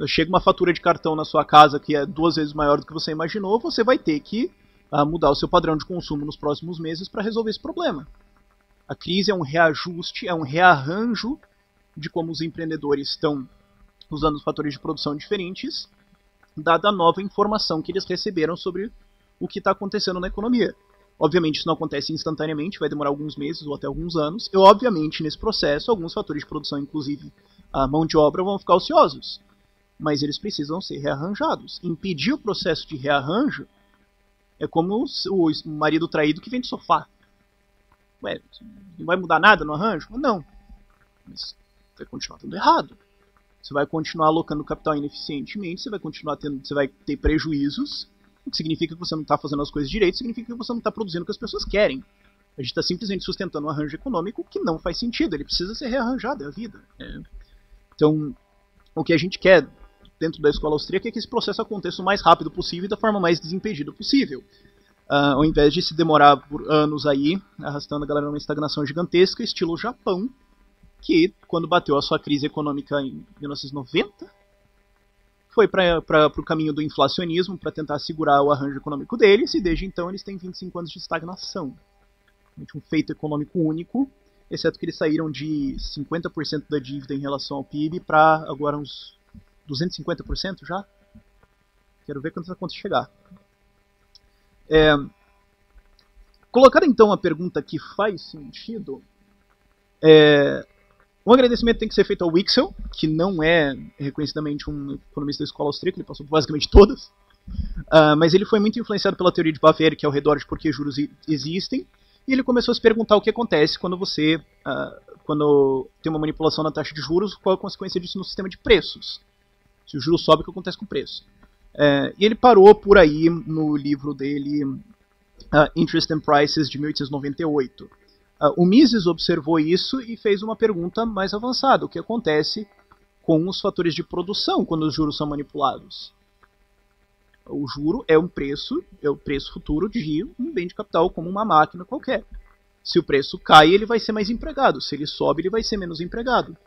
Chega uma fatura de cartão na sua casa que é 2 vezes maior do que você imaginou, você vai ter que mudar o seu padrão de consumo nos próximos meses para resolver esse problema. A crise é um reajuste, é um rearranjo de como os empreendedores estão usando os fatores de produção diferentes, dada a nova informação que eles receberam sobre o que está acontecendo na economia. Obviamente isso não acontece instantaneamente, vai demorar alguns meses ou até alguns anos, e obviamente nesse processo alguns fatores de produção, inclusive a mão de obra, vão ficar ociosos. Mas eles precisam ser rearranjados. Impedir o processo de rearranjo é como o marido traído que vem do sofá. Ué, não vai mudar nada no arranjo? Não. Mas vai continuar dando errado. Você vai continuar alocando capital ineficientemente, você vai ter prejuízos, o que significa que você não está fazendo as coisas direito, significa que você não está produzindo o que as pessoas querem. A gente está simplesmente sustentando um arranjo econômico que não faz sentido, ele precisa ser rearranjado, é a vida. Então, o que a gente quer dentro da escola austríaca é que esse processo aconteça o mais rápido possível e da forma mais desimpedida possível. Ao invés de se demorar por anos aí, arrastando a galera numa estagnação gigantesca, estilo Japão, que quando bateu a sua crise econômica em 1990, foi para o caminho do inflacionismo, para tentar segurar o arranjo econômico deles, e desde então eles têm 25 anos de estagnação. Um feito econômico único, exceto que eles saíram de 50% da dívida em relação ao PIB para agora uns 250% já. Quero ver quando essa conta chegar. Colocada então a pergunta que faz sentido, um agradecimento tem que ser feito ao Wicksell, que não é reconhecidamente um economista da escola austríaca, ele passou por basicamente todas, mas ele foi muito influenciado pela teoria de Baviera, que é ao redor de por que juros existem, e ele começou a se perguntar o que acontece quando quando tem uma manipulação na taxa de juros, qual é a consequência disso no sistema de preços. Se o juro sobe, o que acontece com o preço? E ele parou por aí no livro dele, Interest and Prices, de 1898. O Mises observou isso e fez uma pergunta mais avançada. O que acontece com os fatores de produção quando os juros são manipulados? O juro é o preço futuro de um bem de capital, como uma máquina qualquer. Se o preço cai, ele vai ser mais empregado. Se ele sobe, ele vai ser menos empregado.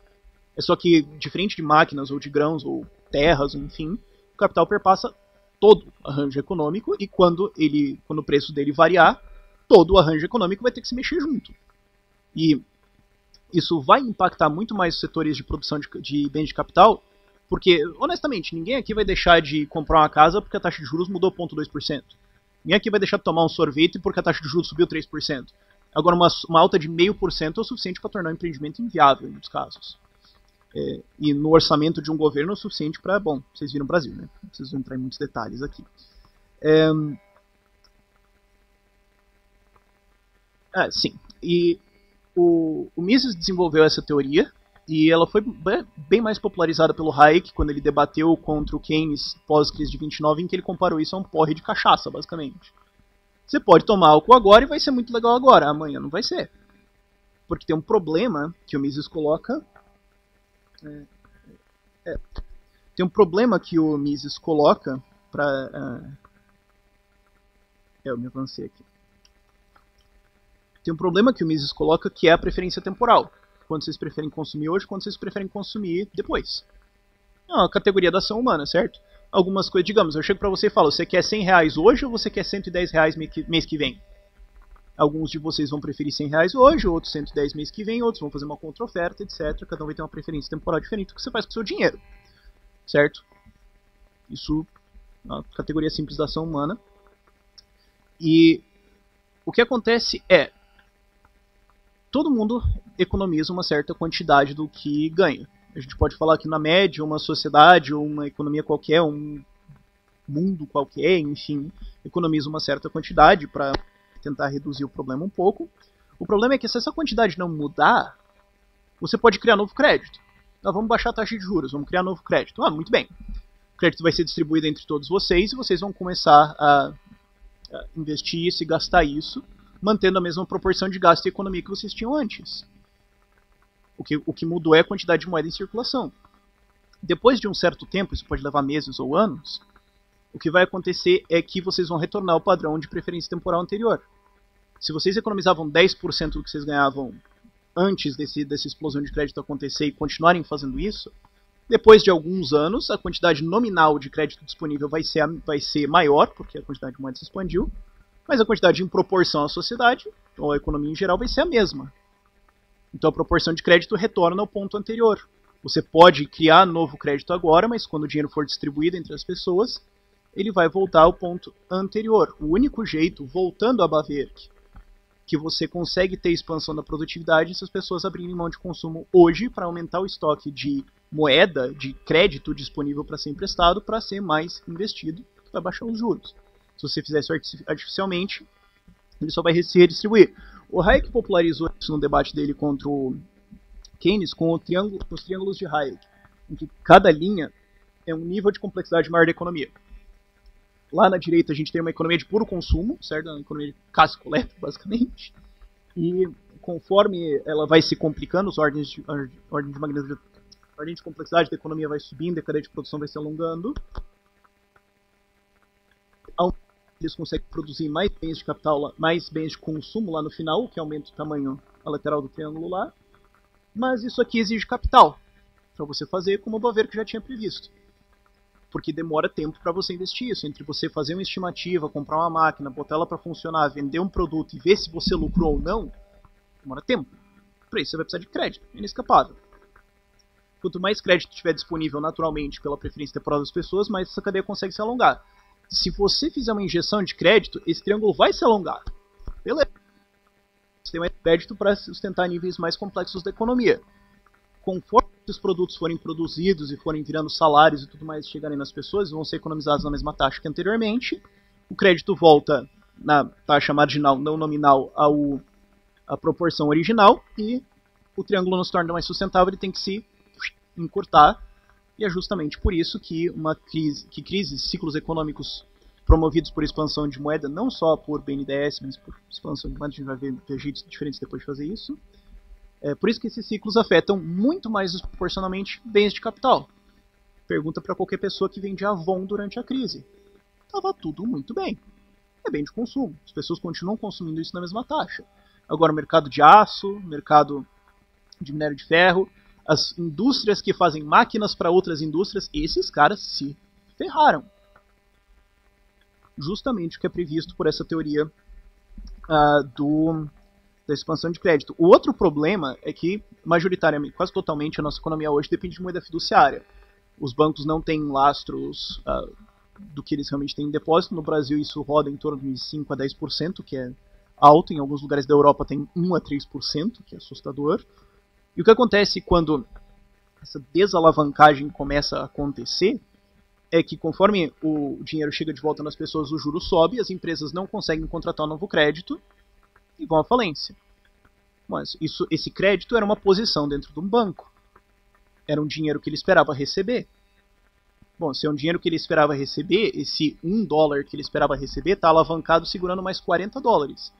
É só que, diferente de máquinas, ou de grãos, ou terras, enfim, o capital perpassa todo o arranjo econômico, e quando o preço dele variar, todo o arranjo econômico vai ter que se mexer junto. E isso vai impactar muito mais os setores de produção de bens de capital, porque, honestamente, ninguém aqui vai deixar de comprar uma casa porque a taxa de juros mudou 0,2%. Ninguém aqui vai deixar de tomar um sorvete porque a taxa de juros subiu 3%. Agora, uma alta de 0,5% é o suficiente para tornar o empreendimento inviável, em muitos casos. E no orçamento de um governo é o suficiente para... Bom, vocês viram o Brasil, né? Não preciso entrar em muitos detalhes aqui. Sim. E o Mises desenvolveu essa teoria, e ela foi bem mais popularizada pelo Hayek quando ele debateu contra o Keynes pós-crise de 29, em que ele comparou isso a um porre de cachaça, basicamente. Você pode tomar álcool agora e vai ser muito legal agora, amanhã não vai ser. Porque tem um problema que o Mises coloca... Tem um problema que o Mises coloca para... eu me avancei aqui. Tem um problema que o Mises coloca, que é a preferência temporal. Quando vocês preferem consumir hoje, quando vocês preferem consumir depois. É uma categoria da ação humana, certo? Algumas coisas, digamos, eu chego pra você e falo, você quer R$100 hoje ou você quer R$110 mês que vem? Alguns de vocês vão preferir R$100 hoje, outros 110 mês que vem, outros vão fazer uma contra-oferta, etc. Cada um vai ter uma preferência temporal diferente do que você faz com o seu dinheiro. Certo? Isso é uma categoria simples da ação humana. E o que acontece é... todo mundo economiza uma certa quantidade do que ganha. A gente pode falar que na média, uma sociedade, ou uma economia qualquer, um mundo qualquer, enfim, economiza uma certa quantidade para tentar reduzir o problema um pouco. O problema é que se essa quantidade não mudar, você pode criar novo crédito. Vamos baixar a taxa de juros, vamos criar novo crédito. Muito bem. O crédito vai ser distribuído entre todos vocês e vocês vão começar a investir isso e gastar isso, mantendo a mesma proporção de gasto e economia que vocês tinham antes. O que mudou é a quantidade de moeda em circulação. Depois de um certo tempo, isso pode levar meses ou anos, o que vai acontecer é que vocês vão retornar ao padrão de preferência temporal anterior. Se vocês economizavam 10% do que vocês ganhavam antes dessa explosão de crédito acontecer e continuarem fazendo isso, depois de alguns anos, a quantidade nominal de crédito disponível vai ser maior, porque a quantidade de moeda se expandiu, mas a quantidade em proporção à sociedade, ou à economia em geral, vai ser a mesma. Então a proporção de crédito retorna ao ponto anterior. Você pode criar novo crédito agora, mas quando o dinheiro for distribuído entre as pessoas, ele vai voltar ao ponto anterior. O único jeito, voltando a Bawerk, que você consegue ter expansão da produtividade se as pessoas abrirem mão de consumo hoje para aumentar o estoque de moeda, de crédito disponível para ser emprestado, para ser mais investido, que vai baixar os juros. Se você fizer isso artificialmente, ele só vai se redistribuir. O Hayek popularizou isso no debate dele contra o Keynes com os triângulos de Hayek, em que cada linha é um nível de complexidade maior da economia. Lá na direita a gente tem uma economia de puro consumo, certo? Uma economia de caça e coleta, basicamente. E conforme ela vai se complicando, as ordens de magnitude, a ordem de complexidade da economia vai subindo, a cadeia de produção vai se alongando. Eles conseguem produzir mais bens de capital, mais bens de consumo lá no final, que aumenta o tamanho a lateral do triângulo lá. Mas isso aqui exige capital para você fazer, como o Bawerk já tinha previsto. Porque demora tempo para você investir isso. Entre você fazer uma estimativa, comprar uma máquina, botar ela para funcionar, vender um produto e ver se você lucrou ou não, demora tempo. Para isso você vai precisar de crédito, é inescapável. Quanto mais crédito tiver disponível naturalmente pela preferência temporal das pessoas, mais essa cadeia consegue se alongar. Se você fizer uma injeção de crédito, esse triângulo vai se alongar. Beleza. Você tem mais crédito para sustentar níveis mais complexos da economia. Conforme os produtos forem produzidos e forem virando salários e tudo mais chegarem nas pessoas, vão ser economizados na mesma taxa que anteriormente. O crédito volta na taxa marginal, não nominal, à proporção original. E o triângulo não se torna mais sustentável, ele tem que se encurtar. E é justamente por isso que ciclos econômicos promovidos por expansão de moeda, não só por BNDES, mas por expansão de moeda, a gente vai ver jeitos diferentes depois de fazer isso. É por isso que esses ciclos afetam muito mais desproporcionalmente bens de capital. Pergunta para qualquer pessoa que vende Avon durante a crise. Tava tudo muito bem. É bem de consumo. As pessoas continuam consumindo isso na mesma taxa. Agora o mercado de aço, mercado de minério de ferro, as indústrias que fazem máquinas para outras indústrias, esses caras se ferraram. Justamente o que é previsto por essa teoria da expansão de crédito. O outro problema é que, majoritariamente, quase totalmente, a nossa economia hoje depende de moeda fiduciária. Os bancos não têm lastros do que eles realmente têm em depósito. No Brasil isso roda em torno de 5 a 10%, que é alto. Em alguns lugares da Europa tem 1 a 3%, que é assustador. E o que acontece quando essa desalavancagem começa a acontecer é que conforme o dinheiro chega de volta nas pessoas, o juro sobe, as empresas não conseguem contratar um novo crédito e vão à falência. Mas esse crédito era uma posição dentro de um banco. Era um dinheiro que ele esperava receber. Bom, se é um dinheiro que ele esperava receber, esse $1 que ele esperava receber está alavancado segurando mais $40.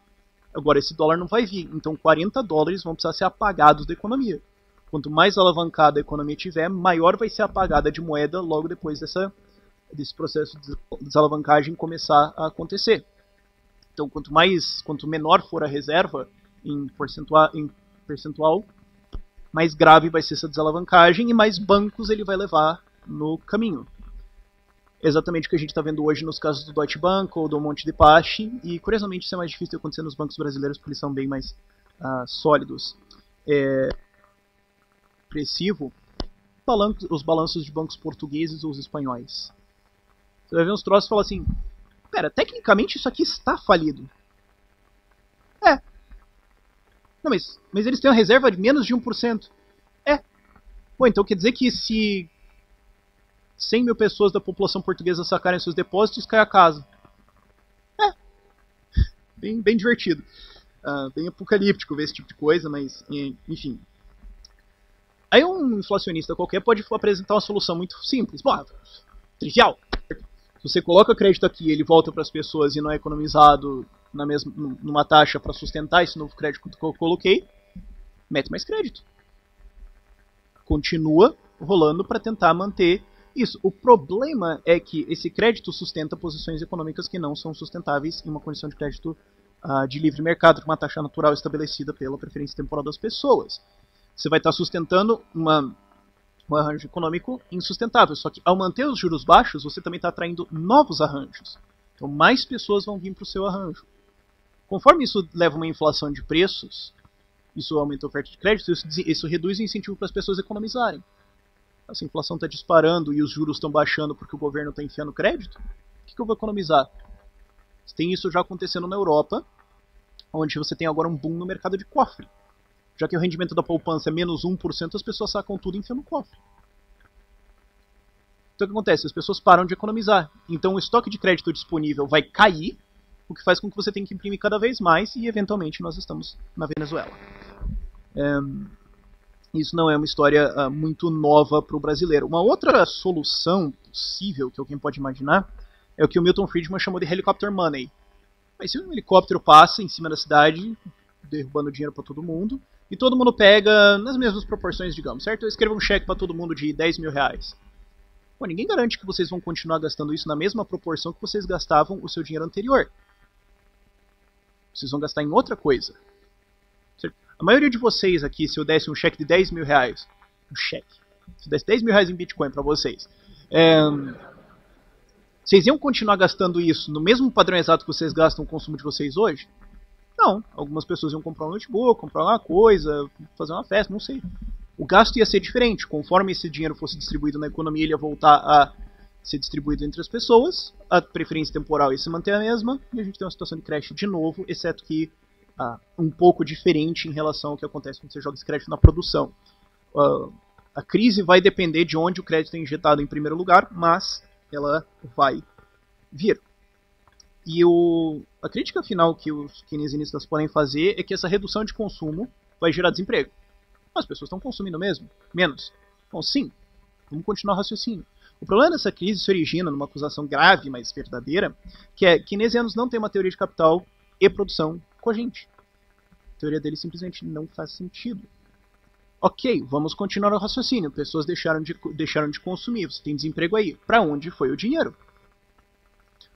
Agora esse dólar não vai vir, então $40 vão precisar ser apagados da economia. Quanto mais alavancada a economia tiver, maior vai ser a apagada de moeda logo depois desse processo de desalavancagem começar a acontecer. Então quanto menor for a reserva em percentual, mais grave vai ser essa desalavancagem e mais bancos ele vai levar no caminho. Exatamente o que a gente está vendo hoje nos casos do Deutsche Bank ou do Monte de Paschi, e curiosamente isso é mais difícil de acontecer nos bancos brasileiros porque eles são bem mais sólidos. Expressivo os balanços de bancos portugueses ou os espanhóis. Você vai ver uns troços e fala assim, pera, tecnicamente isso aqui está falido. Não, mas eles têm uma reserva de menos de 1%. Bom, então quer dizer que se 100 mil pessoas da população portuguesa sacarem seus depósitos, cai a casa. Bem divertido. Bem apocalíptico ver esse tipo de coisa, mas enfim. Aí um inflacionista qualquer pode apresentar uma solução muito simples. Bom, trivial. Se você coloca crédito aqui, ele volta para as pessoas e não é economizado numa taxa para sustentar esse novo crédito que eu coloquei, mete mais crédito. Continua rolando para tentar manter isso. O problema é que esse crédito sustenta posições econômicas que não são sustentáveis em uma condição de crédito de livre mercado, com uma taxa natural estabelecida pela preferência temporal das pessoas. Você vai estar sustentando um arranjo econômico insustentável. Só que ao manter os juros baixos, você também está atraindo novos arranjos. Então mais pessoas vão vir para o seu arranjo. Conforme isso leva a uma inflação de preços, Isso aumenta a oferta de crédito, isso reduz o incentivo para as pessoas economizarem. Se a inflação está disparando e os juros estão baixando porque o governo está enfiando crédito, o que eu vou economizar? Tem isso já acontecendo na Europa, onde você tem agora um boom no mercado de cofre. Já que o rendimento da poupança é menos 1%, as pessoas sacam tudo e enfiam no cofre. Então o que acontece? As pessoas param de economizar. Então o estoque de crédito disponível vai cair, o que faz com que você tenha que imprimir cada vez mais e eventualmente nós estamos na Venezuela. Isso não é uma história muito nova para o brasileiro. Uma outra solução possível que alguém pode imaginar é o que o Milton Friedman chamou de helicopter money. Mas se um helicóptero passa em cima da cidade, derrubando dinheiro para todo mundo, e todo mundo pega nas mesmas proporções, digamos, certo? Eu escrevo um cheque para todo mundo de 10 mil reais. Bom, ninguém garante que vocês vão continuar gastando isso na mesma proporção que vocês gastavam o seu dinheiro anterior. Vocês vão gastar em outra coisa. Certo? A maioria de vocês aqui, se eu desse um cheque de 10 mil reais, se eu desse 10 mil reais em Bitcoin para vocês, vocês iam continuar gastando isso no mesmo padrão exato que vocês gastam o consumo de vocês hoje? Não. Algumas pessoas iam comprar um notebook, comprar uma coisa, fazer uma festa, não sei. O gasto ia ser diferente. Conforme esse dinheiro fosse distribuído na economia, ele ia voltar a ser distribuído entre as pessoas. A preferência temporal ia se manter a mesma. E a gente tem uma situação de crash de novo, exceto que um pouco diferente em relação ao que acontece quando você joga esse crédito na produção. A crise vai depender de onde o crédito é injetado em primeiro lugar, mas ela vai vir. E a crítica final que os keynesianistas podem fazer é que essa redução de consumo vai gerar desemprego. As pessoas estão consumindo mesmo? Menos? Bom, sim. Vamos continuar o raciocínio. O problema dessa crise se origina numa acusação grave, mas verdadeira, que é que keynesianos não têm uma teoria de capital e produção cogente. A teoria deles simplesmente não faz sentido. Ok, vamos continuar o raciocínio. Pessoas deixaram de consumir, você tem desemprego aí. Para onde foi o dinheiro?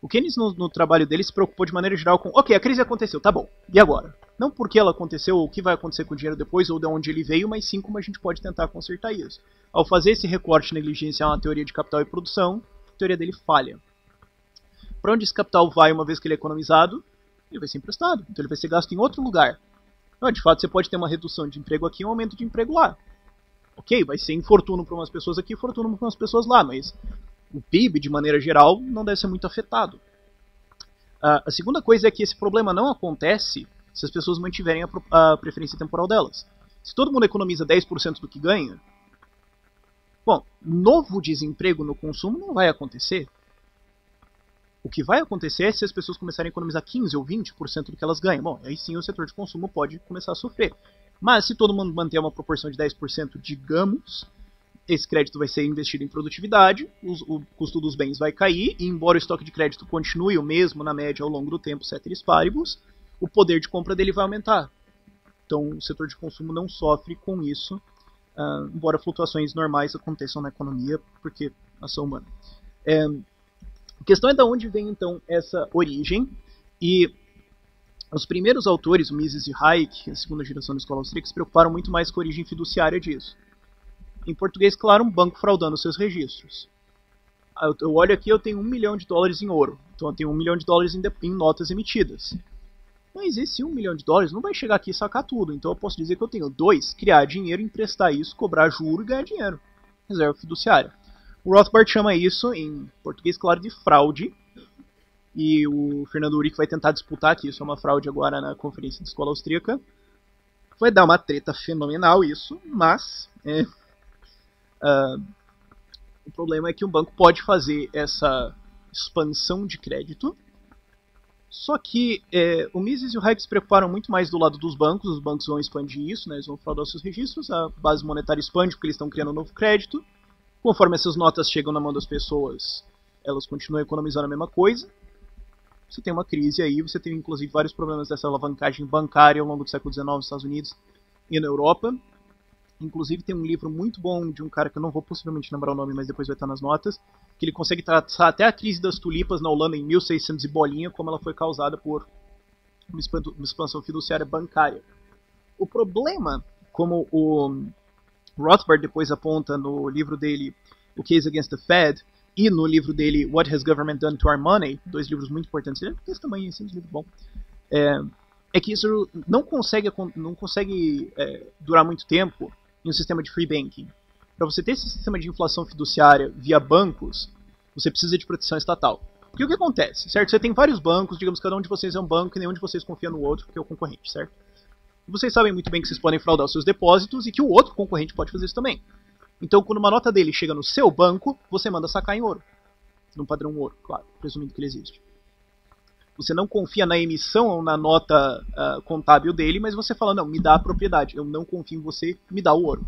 O Keynes, no trabalho dele, se preocupou de maneira geral com, ok, a crise aconteceu, tá bom, e agora? Não porque ela aconteceu ou o que vai acontecer com o dinheiro depois ou de onde ele veio, mas sim como a gente pode tentar consertar isso. Ao fazer esse recorte negligenciar uma teoria de capital e produção, a teoria dele falha. Para onde esse capital vai uma vez que ele é economizado? Ele vai ser emprestado, então ele vai ser gasto em outro lugar. De fato, você pode ter uma redução de emprego aqui e um aumento de emprego lá. Ok, vai ser infortúnio para umas pessoas aqui e infortúnio para umas pessoas lá, mas o PIB, de maneira geral, não deve ser muito afetado. A segunda coisa é que esse problema não acontece se as pessoas mantiverem a preferência temporal delas. Se todo mundo economiza 10% do que ganha, bom, novo desemprego no consumo não vai acontecer. O que vai acontecer é se as pessoas começarem a economizar 15% ou 20% do que elas ganham. Bom, aí sim o setor de consumo pode começar a sofrer. Mas se todo mundo manter uma proporção de 10%, digamos, esse crédito vai ser investido em produtividade, o custo dos bens vai cair, e embora o estoque de crédito continue o mesmo na média ao longo do tempo, ceteris paribus, o poder de compra dele vai aumentar. Então o setor de consumo não sofre com isso, embora flutuações normais aconteçam na economia, porque ação humana. A questão é de onde vem então essa origem, e os primeiros autores, o Mises e Hayek, a segunda geração da escola austríaca, se preocuparam muito mais com a origem fiduciária disso. Em português, claro, um banco fraudando seus registros. Eu olho aqui, eu tenho $1 milhão em ouro, então eu tenho $1 milhão em notas emitidas. Mas esse $1 milhão não vai chegar aqui e sacar tudo, então eu posso dizer que eu tenho 2, criar dinheiro, emprestar isso, cobrar juro e ganhar dinheiro. Reserva fiduciária. O Rothbard chama isso, em português, claro, de fraude. E o Fernando Uric vai tentar disputar que isso é uma fraude agora na conferência da escola austríaca. Vai dar uma treta fenomenal isso, mas o problema é que um banco pode fazer essa expansão de crédito. Só que o Mises e o Hayek se preocuparam muito mais do lado dos bancos. Os bancos vão expandir isso, né? Eles vão fraudar seus registros. A base monetária expande porque eles estão criando um novo crédito. Conforme essas notas chegam na mão das pessoas, elas continuam economizando a mesma coisa. Você tem uma crise aí, você tem inclusive vários problemas dessa alavancagem bancária ao longo do século XIX nos Estados Unidos e na Europa. Inclusive tem um livro muito bom de um cara que eu não vou possivelmente lembrar o nome, mas depois vai estar nas notas, que ele consegue traçar até a crise das tulipas na Holanda em 1600 e bolinha, como ela foi causada por uma expansão fiduciária bancária. O problema, como o Rothbard depois aponta no livro dele, O Case Against the Fed, e no livro dele, What Has Government Done to Our Money, 2 livros muito importantes, ele é desse tamanho, esse é um livro bom. é que isso não consegue durar muito tempo em um sistema de free banking. Para você ter esse sistema de inflação fiduciária via bancos, você precisa de proteção estatal. Porque o que acontece, certo? Você tem vários bancos, digamos que cada um de vocês é um banco e nenhum de vocês confia no outro, porque é o concorrente, certo? E vocês sabem muito bem que vocês podem fraudar os seus depósitos e que o outro concorrente pode fazer isso também. Então, quando uma nota dele chega no seu banco, você manda sacar em ouro. Num padrão ouro, claro, presumindo que ele existe. Você não confia na emissão ou na nota contábil dele, mas você fala, não, me dá a propriedade, eu não confio em você, me dá o ouro.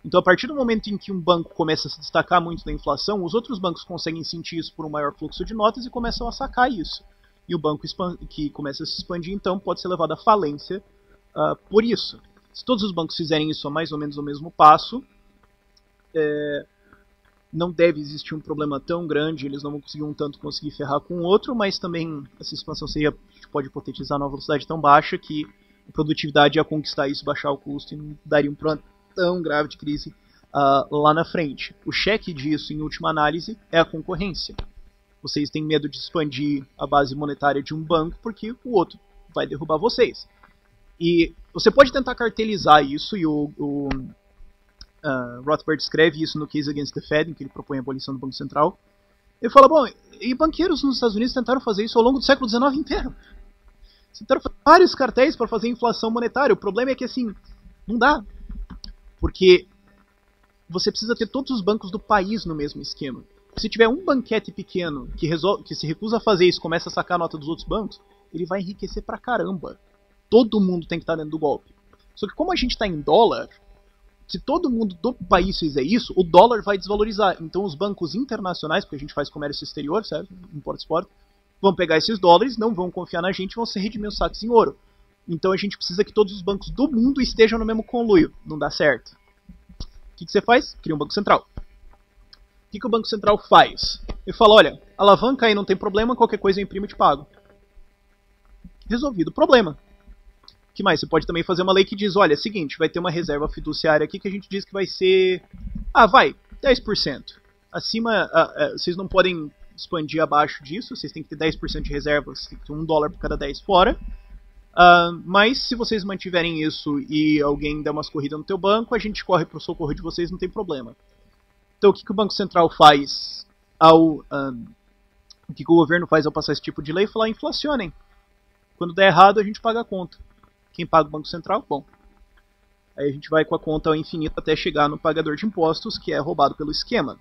Então, a partir do momento em que um banco começa a se destacar muito da inflação, os outros bancos conseguem sentir isso por um maior fluxo de notas e começam a sacar isso. E o banco que começa a se expandir, então, pode ser levado à falência por isso. Se todos os bancos fizerem isso a mais ou menos o mesmo passo, não deve existir um problema tão grande, eles não vão conseguir ferrar com o outro, mas também essa expansão a gente pode hipotetizar numa velocidade tão baixa que a produtividade ia conquistar isso, baixar o custo e não daria um problema tão grave de crise lá na frente. O cheque disso, em última análise, é a concorrência. Vocês têm medo de expandir a base monetária de um banco porque o outro vai derrubar vocês. E você pode tentar cartelizar isso, e o Rothbard escreve isso no Case Against the Fed, em que ele propõe a abolição do Banco Central. Ele fala, bom, e banqueiros nos Estados Unidos tentaram fazer isso ao longo do século XIX inteiro. Tentaram fazer vários cartéis para fazer inflação monetária. O problema é que, assim, não dá. Porque você precisa ter todos os bancos do país no mesmo esquema. Se tiver um banquete pequeno que se recusa a fazer isso e começa a sacar a nota dos outros bancos, ele vai enriquecer pra caramba. Todo mundo tem que estar dentro do golpe. Só que como a gente está em dólar, se todo mundo do país fizer isso, o dólar vai desvalorizar. Então os bancos internacionais, porque a gente faz comércio exterior, certo? Import-export, vão pegar esses dólares, não vão confiar na gente e vão ser redimir os saques em ouro. Então a gente precisa que todos os bancos do mundo estejam no mesmo conluio. Não dá certo. O que você faz? Cria um banco central. O que o Banco Central faz? Ele fala, olha, alavanca aí não tem problema, qualquer coisa eu imprimo e te pago. Resolvido o problema. O que mais? Você pode também fazer uma lei que diz, olha, é o seguinte, vai ter uma reserva fiduciária aqui que a gente diz que vai ser, 10%. Acima, vocês não podem expandir abaixo disso, vocês têm que ter 10% de reservas, tem que ter $1 por cada 10 fora. Mas se vocês mantiverem isso e alguém der umas corridas no teu banco, a gente corre pro socorro de vocês, não tem problema. Então o que o Banco Central faz o que o governo faz ao passar esse tipo de lei? Falar, inflacionem. Quando der errado, a gente paga a conta. Quem paga o Banco Central? Bom. Aí a gente vai com a conta ao infinito até chegar no pagador de impostos, que é roubado pelo esquema.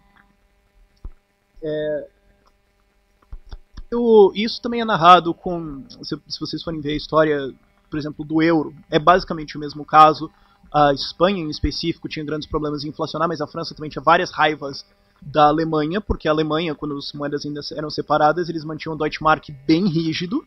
Isso também é narrado com... Se vocês forem ver a história, por exemplo, do euro, é basicamente o mesmo caso. A Espanha, em específico, tinha grandes problemas em inflacionar, mas a França também tinha várias raivas da Alemanha, porque a Alemanha, quando as moedas ainda eram separadas, eles mantinham o Deutschmark bem rígido.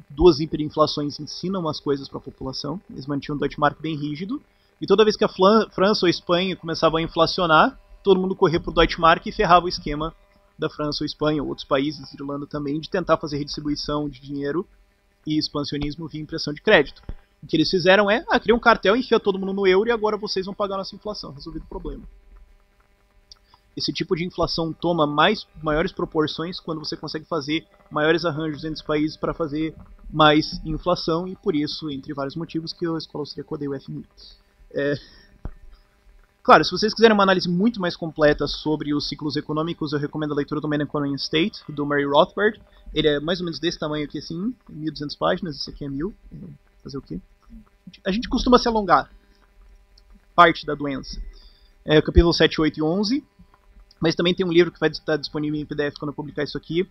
Duas hiperinflações ensinam umas coisas para a população. Eles mantinham o Deutschmark bem rígido. E toda vez que a França ou a Espanha começavam a inflacionar, todo mundo corria para o Deutschmark e ferrava o esquema da França ou Espanha, ou outros países, Irlanda também, de tentar fazer redistribuição de dinheiro e expansionismo via impressão de crédito. O que eles fizeram é, cria um cartel, enfia todo mundo no euro e agora vocês vão pagar nossa inflação. Resolvido o problema. Esse tipo de inflação toma maiores proporções quando você consegue fazer maiores arranjos entre os países para fazer mais inflação, e por isso, entre vários motivos, que a escola austríaca odeia o FMI. Claro, se vocês quiserem uma análise muito mais completa sobre os ciclos econômicos, eu recomendo a leitura do Man Economy and State, do Murray Rothbard. Ele é mais ou menos desse tamanho aqui, assim, 1.200 páginas, esse aqui é 1.000. Fazer o quê? A gente costuma se alongar. Parte da doença. Capítulo 7, 8 e 11. Mas também tem um livro que vai estar disponível em PDF quando eu publicar isso aqui,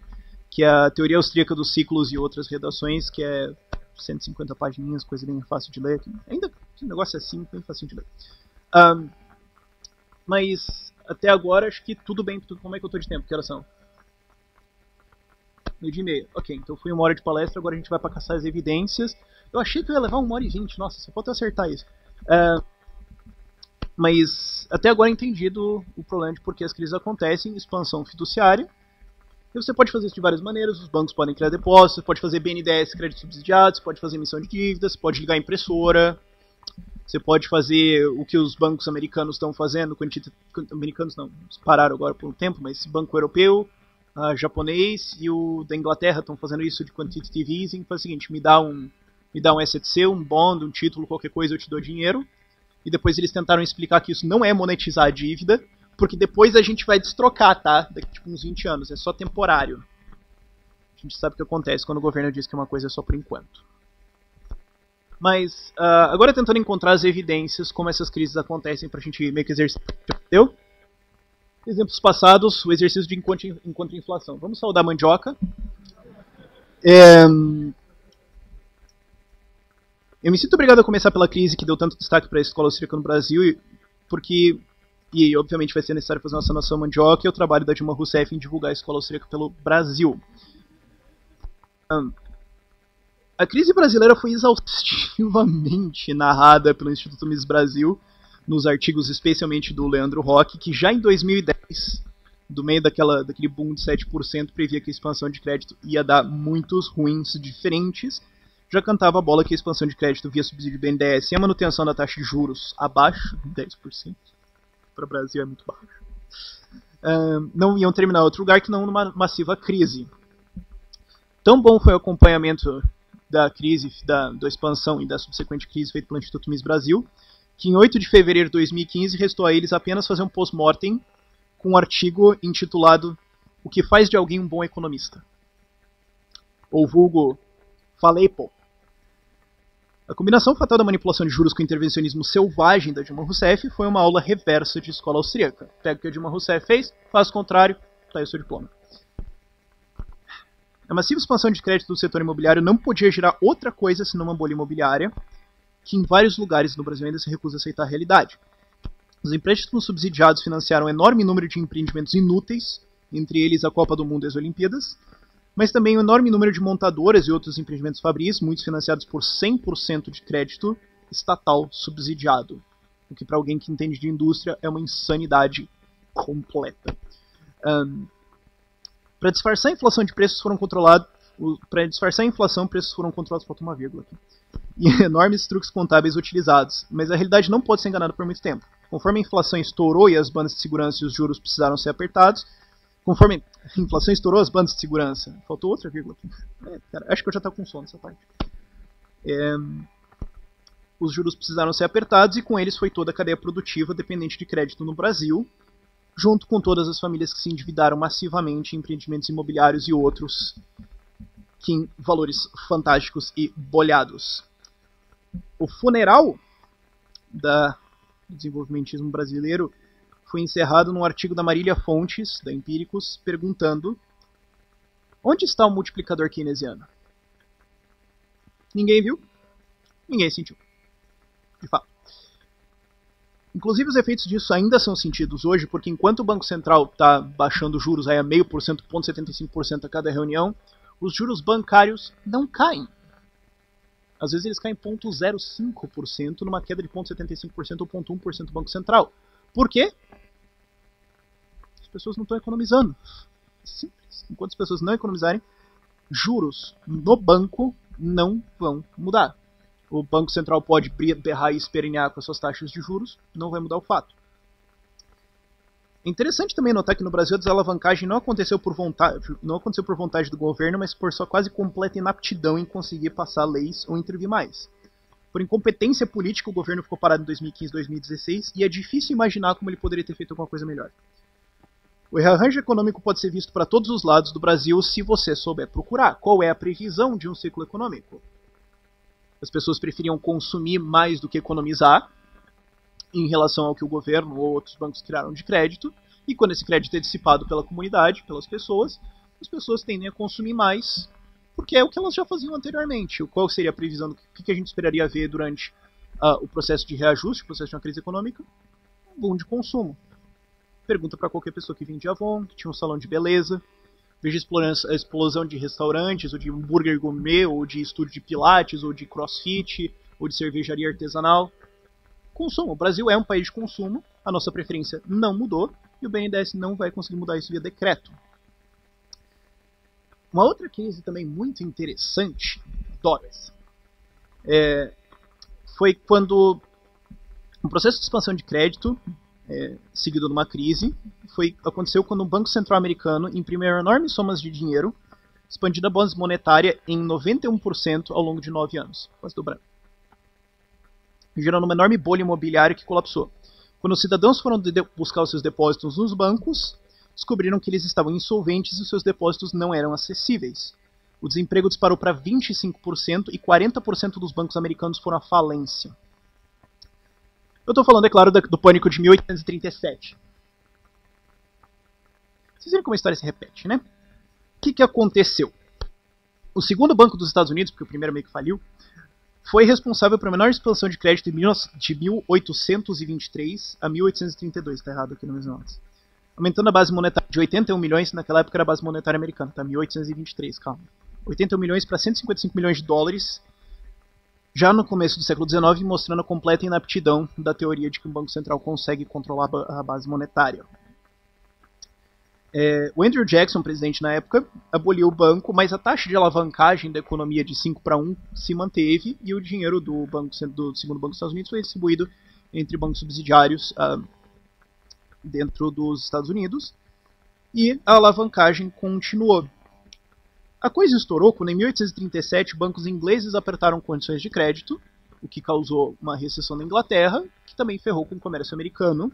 que é a Teoria Austríaca dos Ciclos e Outras Redações, que é 150 páginas, coisa bem fácil de ler. Ainda o negócio é assim, bem fácil de ler. Mas até agora acho que tudo bem. Como é que eu tô de tempo? Que horas são? 12:30. Ok, então foi 1 hora de palestra, agora a gente vai para caçar as evidências. Eu achei que eu ia levar 1h20, nossa, só falta eu acertar isso. Mas até agora é entendido o problema de por que as crises acontecem, expansão fiduciária. E você pode fazer isso de várias maneiras, os bancos podem criar depósitos, pode fazer BNDES, crédito subsidiado, você pode fazer emissão de dívidas, você pode ligar a impressora, você pode fazer o que os bancos americanos estão fazendo, americanos não, pararam agora por um tempo, mas esse banco europeu, japonês e o da Inglaterra estão fazendo isso de quantitative easing, faz o seguinte, me dá um me dá um ECTC, um bond, um título, qualquer coisa, eu te dou dinheiro. E depois eles tentaram explicar que isso não é monetizar a dívida, porque depois a gente vai destrocar, tá? Daqui tipo uns 20 anos, é só temporário. A gente sabe o que acontece quando o governo diz que uma coisa é só por enquanto. Mas, agora tentando encontrar as evidências como essas crises acontecem pra gente meio que exercer. Entendeu? Exemplos passados, o exercício de encontro inflação. Vamos saudar a mandioca. Eu me sinto obrigado a começar pela crise que deu tanto destaque para a escola austríaca no Brasil, porque, e obviamente vai ser necessário fazer uma sanação mandioca, e o trabalho da Dilma Rousseff em divulgar a escola austríaca pelo Brasil. A crise brasileira foi exaustivamente narrada pelo Instituto Mises Brasil, nos artigos especialmente do Leandro Roque, que já em 2010, do meio daquele boom de 7%, previa que a expansão de crédito ia dar muitos ruins diferentes, já cantava a bola que a expansão de crédito via subsídio do BNDES e a manutenção da taxa de juros abaixo de 10%, para o Brasil é muito baixo, não iam terminar em outro lugar que não numa massiva crise. Tão bom foi o acompanhamento da crise, da expansão e da subsequente crise feito pelo Instituto Mises Brasil, que em 8 de fevereiro de 2015 restou a eles apenas fazer um post-mortem com um artigo intitulado O que faz de alguém um bom economista? Ou vulgo, falei pô. A combinação fatal da manipulação de juros com o intervencionismo selvagem da Dilma Rousseff foi uma aula reversa de escola austríaca. Pega o que a Dilma Rousseff fez, faz o contrário, tá aí o seu diploma. A massiva expansão de crédito do setor imobiliário não podia gerar outra coisa senão uma bolha imobiliária, que em vários lugares no Brasil ainda se recusa a aceitar a realidade. Os empréstimos subsidiados financiaram um enorme número de empreendimentos inúteis, entre eles a Copa do Mundo e as Olimpíadas, mas também um enorme número de montadoras e outros empreendimentos fabris, muitos financiados por 100% de crédito estatal subsidiado, o que para alguém que entende de indústria é uma insanidade completa. Para disfarçar a inflação, preços foram controlados. Falta uma vírgula aqui. E enormes truques contábeis utilizados. Mas a realidade não pode ser enganada por muito tempo. Conforme a inflação estourou e as bandas de segurança e os juros precisaram ser apertados. Conforme a inflação estourou, as bandas de segurança. Faltou outra vírgula aqui. Cara, acho que eu já estou com sono nessa parte. Os juros precisaram ser apertados e com eles foi toda a cadeia produtiva dependente de crédito no Brasil, junto com todas as famílias que se endividaram massivamente em empreendimentos imobiliários e outros que em valores fantásticos e bolhados. O funeral do desenvolvimentismo brasileiro foi encerrado num artigo da Marília Fontes, da Empíricos, perguntando: onde está o multiplicador keynesiano? Ninguém viu? Ninguém sentiu. De fato. Inclusive os efeitos disso ainda são sentidos hoje, porque enquanto o Banco Central está baixando juros aí a 0,5%, 0,75% a cada reunião, os juros bancários não caem. Às vezes eles caem 0,05% numa queda de 0,75% ou 0,1% do Banco Central. Por quê? As pessoas não estão economizando. É simples. Enquanto as pessoas não economizarem, juros no banco não vão mudar. O Banco Central pode berrar e espernear com as suas taxas de juros, não vai mudar o fato. É interessante também notar que no Brasil a desalavancagem não aconteceu por vontade do governo, mas por sua quase completa inaptidão em conseguir passar leis ou intervir mais. Por incompetência política, o governo ficou parado em 2015 e 2016 e é difícil imaginar como ele poderia ter feito alguma coisa melhor. O rearranjo econômico pode ser visto para todos os lados do Brasil se você souber procurar. Qual é a previsão de um ciclo econômico? As pessoas preferiam consumir mais do que economizar em relação ao que o governo ou outros bancos criaram de crédito, e quando esse crédito é dissipado pela comunidade, pelas pessoas, as pessoas tendem a consumir mais, porque é o que elas já faziam anteriormente. Qual seria a previsão do que a gente esperaria ver durante o processo de reajuste, o processo de uma crise econômica? Um boom de consumo. Pergunta para qualquer pessoa que vendia Avon, que tinha um salão de beleza, veja a explosão de restaurantes, ou de hambúrguer gourmet, ou de estúdio de pilates, ou de crossfit, ou de cervejaria artesanal. Consumo. O Brasil é um país de consumo, a nossa preferência não mudou, e o BNDES não vai conseguir mudar isso via decreto. Uma outra crise também muito interessante, adoro essa, foi quando um processo de expansão de crédito, seguido de uma crise, aconteceu quando o Banco Central americano imprimiu enormes somas de dinheiro expandindo a base monetária em 91% ao longo de 9 anos, quase dobrando, gerando uma enorme bolha imobiliária que colapsou. Quando os cidadãos foram buscar os seus depósitos nos bancos, descobriram que eles estavam insolventes e seus depósitos não eram acessíveis. O desemprego disparou para 25% e 40% dos bancos americanos foram à falência. Eu estou falando, é claro, do pânico de 1837. Vocês viram como a história se repete, né? O que aconteceu? O segundo banco dos Estados Unidos, porque o primeiro meio que faliu, foi responsável por a menor expansão de crédito de 1823 a 1832, está errado aqui no mesmo antes. Aumentando a base monetária de 81 milhões, naquela época era a base monetária americana, tá? 1823, calma. 81 milhões para 155 milhões de dólares, já no começo do século XIX, mostrando a completa inaptidão da teoria de que um banco central consegue controlar a base monetária. O Andrew Jackson, presidente na época, aboliu o banco, mas a taxa de alavancagem da economia de 5-1 se manteve e o dinheiro do segundo banco dos Estados Unidos foi distribuído entre bancos subsidiários dentro dos Estados Unidos e a alavancagem continuou. A coisa estourou quando em 1837 bancos ingleses apertaram condições de crédito, o que causou uma recessão na Inglaterra, que também ferrou com o comércio americano,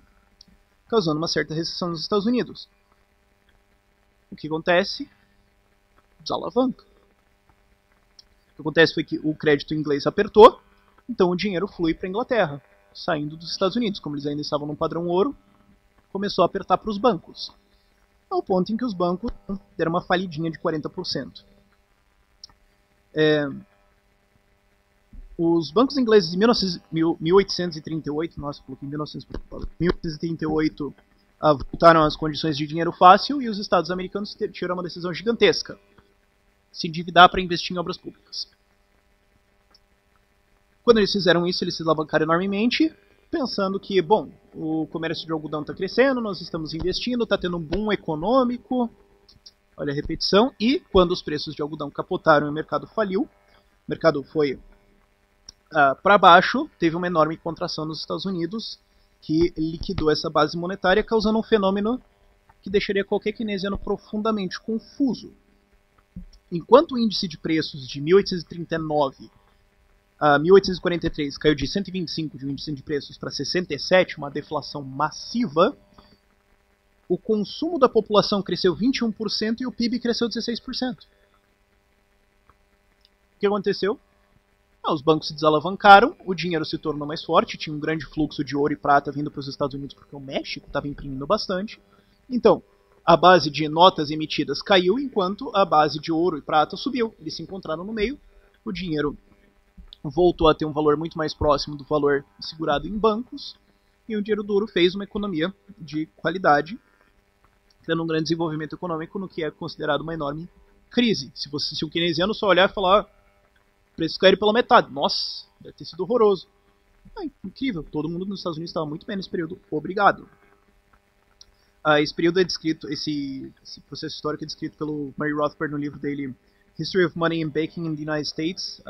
causando uma certa recessão nos Estados Unidos. O que acontece? Desalavanca. O que acontece foi que o crédito inglês apertou, então o dinheiro flui para a Inglaterra, saindo dos Estados Unidos. Como eles ainda estavam no padrão ouro, começou a apertar para os bancos, ao ponto em que os bancos deram uma falidinha de 40%. Os bancos ingleses em 1838, nossa, coloquei 1838, voltaram às condições de dinheiro fácil e os estados americanos tiveram uma decisão gigantesca: se endividar para investir em obras públicas. Quando eles fizeram isso, eles se alavancaram enormemente, pensando que, bom, o comércio de algodão está crescendo, nós estamos investindo, está tendo um boom econômico, olha a repetição, e quando os preços de algodão capotaram e o mercado faliu, o mercado foi para baixo, teve uma enorme contração nos Estados Unidos, que liquidou essa base monetária, causando um fenômeno que deixaria qualquer keynesiano profundamente confuso. Enquanto o índice de preços de 1839 a 1843 caiu de 125 de um índice de preços para 67, uma deflação massiva, o consumo da população cresceu 21% e o PIB cresceu 16%. O que aconteceu? Os bancos se desalavancaram, o dinheiro se tornou mais forte, tinha um grande fluxo de ouro e prata vindo para os Estados Unidos porque o México estava imprimindo bastante. Então, a base de notas emitidas caiu enquanto a base de ouro e prata subiu. Eles se encontraram no meio, o dinheiro voltou a ter um valor muito mais próximo do valor segurado em bancos, e o dinheiro duro fez uma economia de qualidade, tendo um grande desenvolvimento econômico no que é considerado uma enorme crise. Se o keynesiano só olhar e falar, preços caíram pela metade, nossa, deve ter sido horroroso. Incrível, todo mundo nos Estados Unidos estava muito bem nesse período, obrigado. Esse período é descrito, esse processo histórico é descrito pelo Murray Rothbard no livro dele History of Money and Banking in the United States,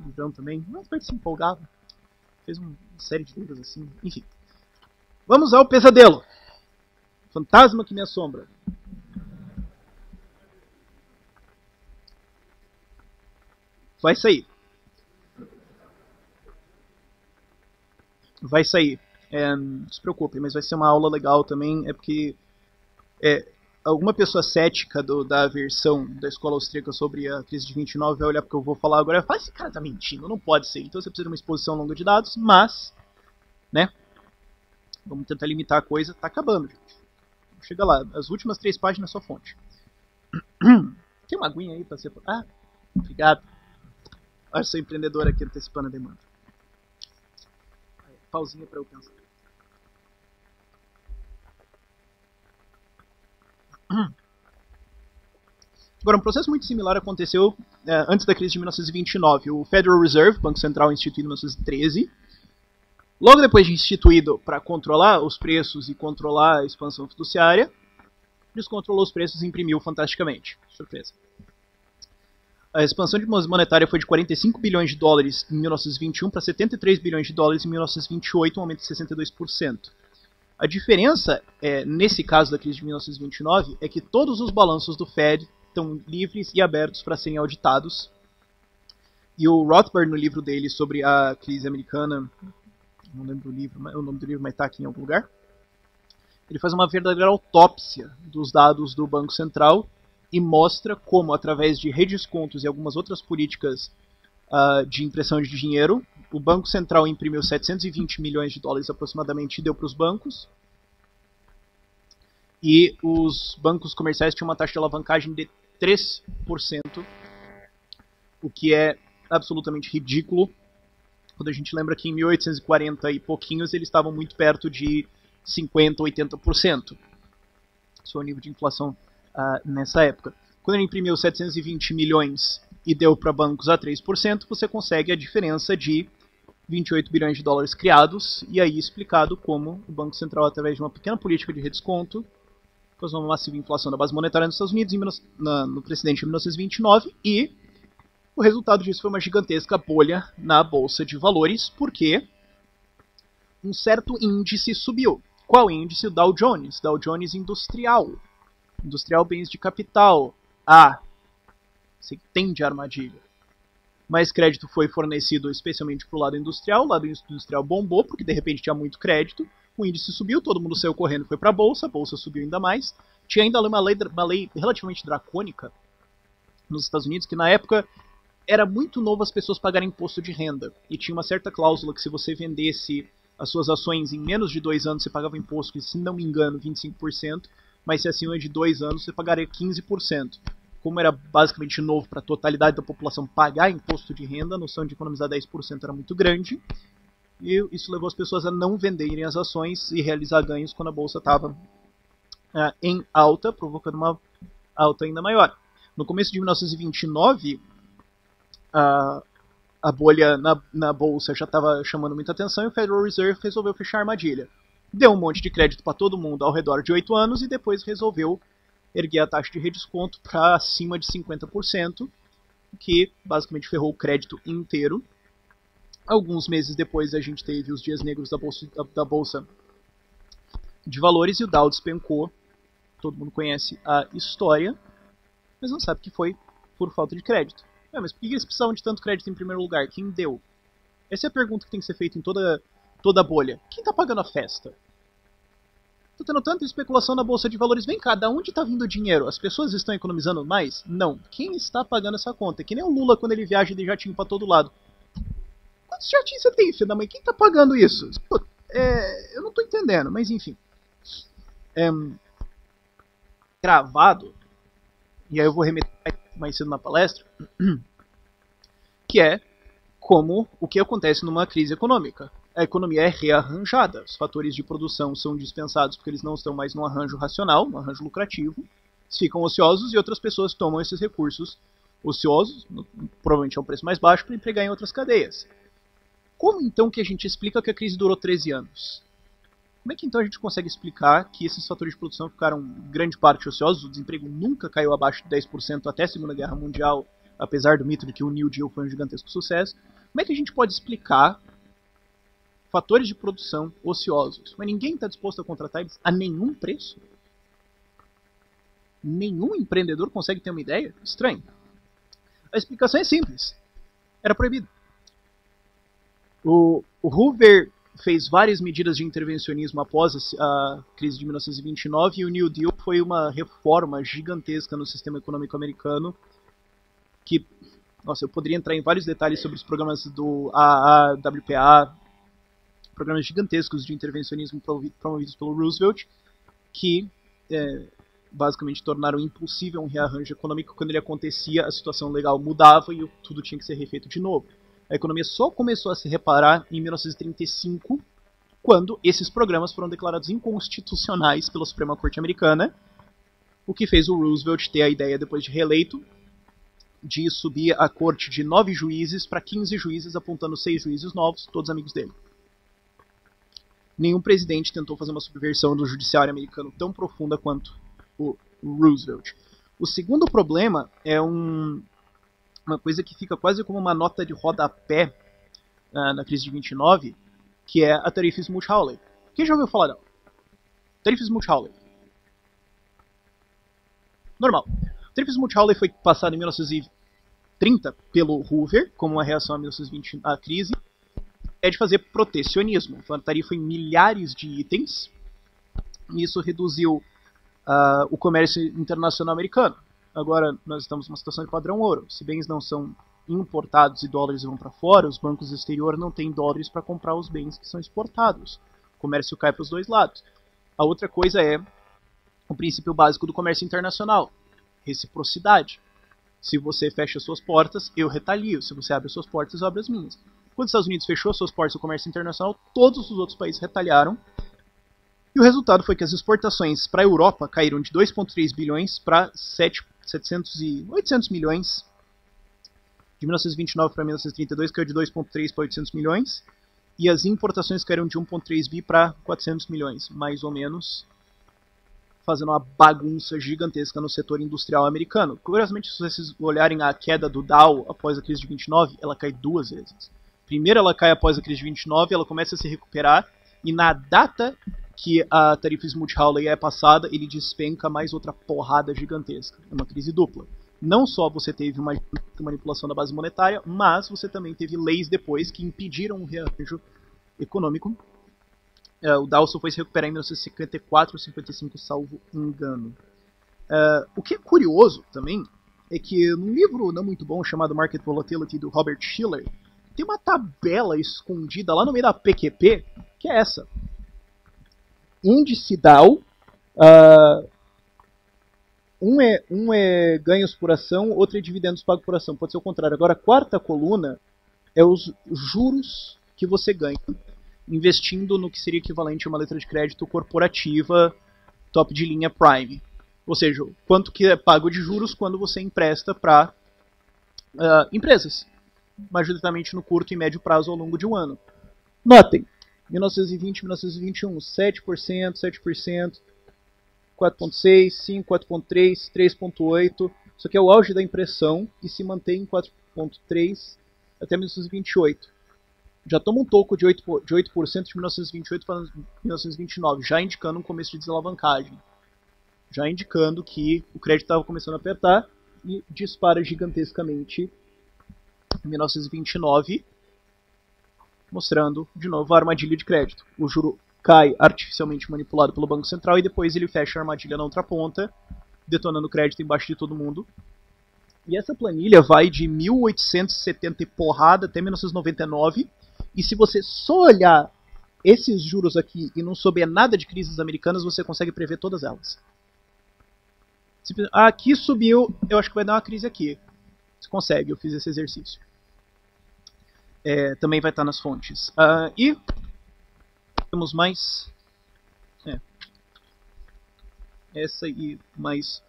livrão também. Rothbard se empolgava, fez uma série de livros assim, enfim. Vamos ao pesadelo. Fantasma que me assombra. Vai sair. Vai sair. Não se preocupe, mas vai ser uma aula legal também. É porque alguma pessoa cética da versão da escola austríaca sobre a crise de 29 vai olhar porque eu vou falar agora e vai falar, esse cara tá mentindo, não pode ser. Então você precisa de uma exposição longa de dados, mas, né, vamos tentar limitar a coisa. Tá acabando, gente. Chega lá, as últimas 3 páginas só fonte. Tem uma aguinha aí pra ser... obrigado. Olha, sou empreendedor aqui antecipando a demanda. Pausinha pra eu pensar. Agora, um processo muito similar aconteceu antes da crise de 1929. O Federal Reserve, Banco Central, instituído em 1913. Logo depois de instituído para controlar os preços e controlar a expansão fiduciária, descontrolou os preços e imprimiu fantasticamente. Surpresa. A expansão de monetária foi de 45 bilhões de dólares em 1921 para 73 bilhões de dólares em 1928, um aumento de 62%. A diferença, nesse caso da crise de 1929, é que todos os balanços do Fed estão livres e abertos para serem auditados. E o Rothbard, no livro dele sobre a crise americana, não lembro o nome do livro, mas está aqui em algum lugar, ele faz uma verdadeira autópsia dos dados do Banco Central e mostra como, através de redescontos e algumas outras políticas de impressão de dinheiro, o Banco Central imprimiu 720 milhões de dólares aproximadamente e deu para os bancos. E os bancos comerciais tinham uma taxa de alavancagem de 3%, o que é absolutamente ridículo. Quando a gente lembra que em 1840 e pouquinhos eles estavam muito perto de 50%, 80%. Esse foi o nível de inflação nessa época. Quando ele imprimiu 720 milhões e deu para bancos a 3%, você consegue a diferença de 28 bilhões de dólares criados, e aí explicado como o Banco Central, através de uma pequena política de redesconto, causou uma massiva inflação da base monetária nos Estados Unidos no precedente de 1929, e o resultado disso foi uma gigantesca bolha na Bolsa de Valores, porque um certo índice subiu. Qual índice? O Dow Jones. Dow Jones Industrial. Industrial Bens de Capital. Você entende a armadilha. Mais crédito foi fornecido especialmente para o lado industrial. O lado industrial bombou, porque de repente tinha muito crédito. O índice subiu, todo mundo saiu correndo e foi para a Bolsa subiu ainda mais. Tinha ainda uma lei relativamente dracônica nos Estados Unidos, que na época era muito novo as pessoas pagarem imposto de renda. E tinha uma certa cláusula que se você vendesse as suas ações em menos de 2 anos, você pagava imposto, que, se não me engano, 25%, mas se acima de 2 anos, você pagaria 15%. Como era basicamente novo para a totalidade da população pagar imposto de renda, a noção de economizar 10% era muito grande, e isso levou as pessoas a não venderem as ações e realizar ganhos quando a bolsa estava em alta, provocando uma alta ainda maior. No começo de 1929, a bolha na bolsa já estava chamando muita atenção e o Federal Reserve resolveu fechar a armadilha. Deu um monte de crédito para todo mundo ao redor de 8 anos e depois resolveu erguer a taxa de redesconto para acima de 50%, o que basicamente ferrou o crédito inteiro. Alguns meses depois a gente teve os dias negros da bolsa de valores e o Dow despencou. Todo mundo conhece a história, mas não sabe que foi por falta de crédito. Mas por que eles precisavam de tanto crédito em primeiro lugar? Quem deu? Essa é a pergunta que tem que ser feita em toda bolha. Quem está pagando a festa? Tá tendo tanta especulação na bolsa de valores. Vem cá, da onde está vindo o dinheiro? As pessoas estão economizando mais? Não. Quem está pagando essa conta? Que nem o Lula quando ele viaja de jatinho para todo lado. Quantos jatinhos você tem, filho da mãe? Quem está pagando isso? Pô, eu não estou entendendo, mas enfim. Gravado, e aí eu vou remeter mais cedo na palestra, que é como o que acontece numa crise econômica. A economia é rearranjada, os fatores de produção são dispensados porque eles não estão mais num arranjo racional, num arranjo lucrativo, eles ficam ociosos e outras pessoas tomam esses recursos ociosos, provavelmente a um preço mais baixo, para empregar em outras cadeias. Como então que a gente explica que a crise durou 13 anos? Como é que então a gente consegue explicar que esses fatores de produção ficaram grande parte ociosos, o desemprego nunca caiu abaixo de 10% até a Segunda Guerra Mundial, apesar do mito de que o New Deal foi um gigantesco sucesso? Como é que a gente pode explicar fatores de produção ociosos, mas ninguém está disposto a contratar eles a nenhum preço? Nenhum empreendedor consegue ter uma ideia? Estranho. A explicação é simples. Era proibido. O Hoover fez várias medidas de intervencionismo após a crise de 1929 e o New Deal foi uma reforma gigantesca no sistema econômico americano que, nossa, eu poderia entrar em vários detalhes sobre os programas do AA, WPA, programas gigantescos de intervencionismo promovidos pelo Roosevelt, que basicamente tornaram impossível um rearranjo econômico. Quando ele acontecia, a situação legal mudava e tudo tinha que ser refeito de novo. A economia só começou a se reparar em 1935, quando esses programas foram declarados inconstitucionais pela Suprema Corte Americana, o que fez o Roosevelt ter a ideia, depois de reeleito, de subir a corte de 9 juízes para 15 juízes, apontando 6 juízes novos, todos amigos dele. Nenhum presidente tentou fazer uma subversão do judiciário americano tão profunda quanto o Roosevelt. O segundo problema é uma coisa que fica quase como uma nota de rodapé na crise de 29, que é a tarifa Smoot-Hawley. Quem já ouviu falar dela? Tarifa Smoot-Hawley. Normal. Tarifa Smoot-Hawley foi passada em 1930 pelo Hoover, como uma reação a 1920 à crise, é de fazer protecionismo. Foi uma tarifa em milhares de itens, e isso reduziu o comércio internacional americano. Agora nós estamos numa situação de padrão ouro. Se bens não são importados e dólares vão para fora, os bancos do exterior não têm dólares para comprar os bens que são exportados. O comércio cai para os dois lados. A outra coisa é o princípio básico do comércio internacional: reciprocidade. Se você fecha suas portas, eu retalio. Se você abre suas portas, eu abro as minhas. Quando os Estados Unidos fechou suas portas ao comércio internacional, todos os outros países retaliaram. E o resultado foi que as exportações para a Europa caíram de 2,3 bilhões para 800 milhões. De 1929 para 1932 caiu de 2,3 para 800 milhões. E as importações caíram de 1,3 bi para 400 milhões, mais ou menos, fazendo uma bagunça gigantesca no setor industrial americano. Curiosamente, se vocês olharem a queda do Dow após a crise de 29, ela cai duas vezes. Primeiro ela cai após a crise de 29, ela começa a se recuperar, e na data que a tarifa Smoot-Hawley é passada, ele despenca mais outra porrada gigantesca. É uma crise dupla. Não só você teve uma manipulação da base monetária, mas você também teve leis depois que impediram um rearranjo econômico. O Dow só foi se recuperar em 1954 ou 55, salvo engano. O que é curioso também é que num livro não muito bom chamado Market Volatility, do Robert Shiller, tem uma tabela escondida lá no meio da PQP, que é essa. Índice Dow, um é ganhos por ação, outro é dividendos pagos por ação. Pode ser o contrário. Agora, a quarta coluna é os juros que você ganha investindo no que seria equivalente a uma letra de crédito corporativa top de linha Prime. Ou seja, quanto que é pago de juros quando você empresta para empresas, majoritariamente no curto e médio prazo ao longo de um ano. Notem, 1920, 1921, 7%, 7%, 4,6%, 5%, 4,3%, 3,8%. Isso aqui é o auge da impressão e se mantém em 4,3% até 1928. Já toma um toco de 8% de 1928 para 1929, já indicando um começo de desalavancagem. Já indicando que o crédito estava começando a apertar e dispara gigantescamente em 1929, mostrando de novo a armadilha de crédito. O juro cai artificialmente manipulado pelo Banco Central e depois ele fecha a armadilha na outra ponta, detonando crédito embaixo de todo mundo. E essa planilha vai de 1870 e porrada até 1999. E se você só olhar esses juros aqui e não souber nada de crises americanas, você consegue prever todas elas. Aqui subiu, eu acho que vai dar uma crise aqui. Você consegue, eu fiz esse exercício. Também vai estar nas fontes. E temos mais... essa e mais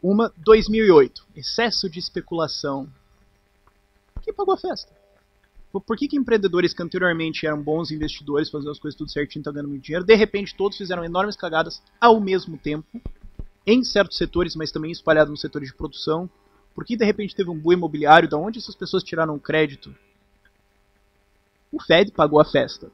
uma. 2008. Excesso de especulação. Quem pagou a festa? Por que empreendedores que anteriormente eram bons investidores, faziam as coisas tudo certinho, estão ganhando muito dinheiro, de repente todos fizeram enormes cagadas ao mesmo tempo, em certos setores, mas também espalhados nos setores de produção? Por que de repente teve um boom imobiliário? Da onde essas pessoas tiraram crédito? O Fed pagou a festa.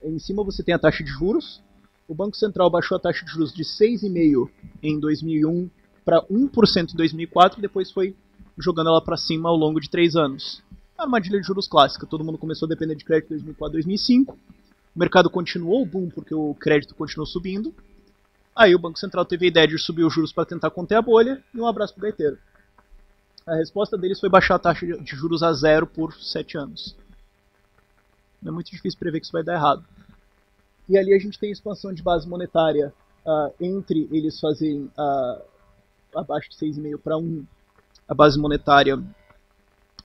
Em cima você tem a taxa de juros. O Banco Central baixou a taxa de juros de 6,5% em 2001 para 1% em 2004 e depois foi jogando ela para cima ao longo de 3 anos. A armadilha de juros clássica. Todo mundo começou a depender de crédito em 2004, 2005. O mercado continuou o boom porque o crédito continuou subindo. Aí o Banco Central teve a ideia de subir os juros para tentar conter a bolha e um abraço pro gaiteiro. A resposta deles foi baixar a taxa de juros a 0 por 7 anos. É muito difícil prever que isso vai dar errado. E ali a gente tem a expansão de base monetária entre eles fazerem abaixo de 6,5 para 1. A base monetária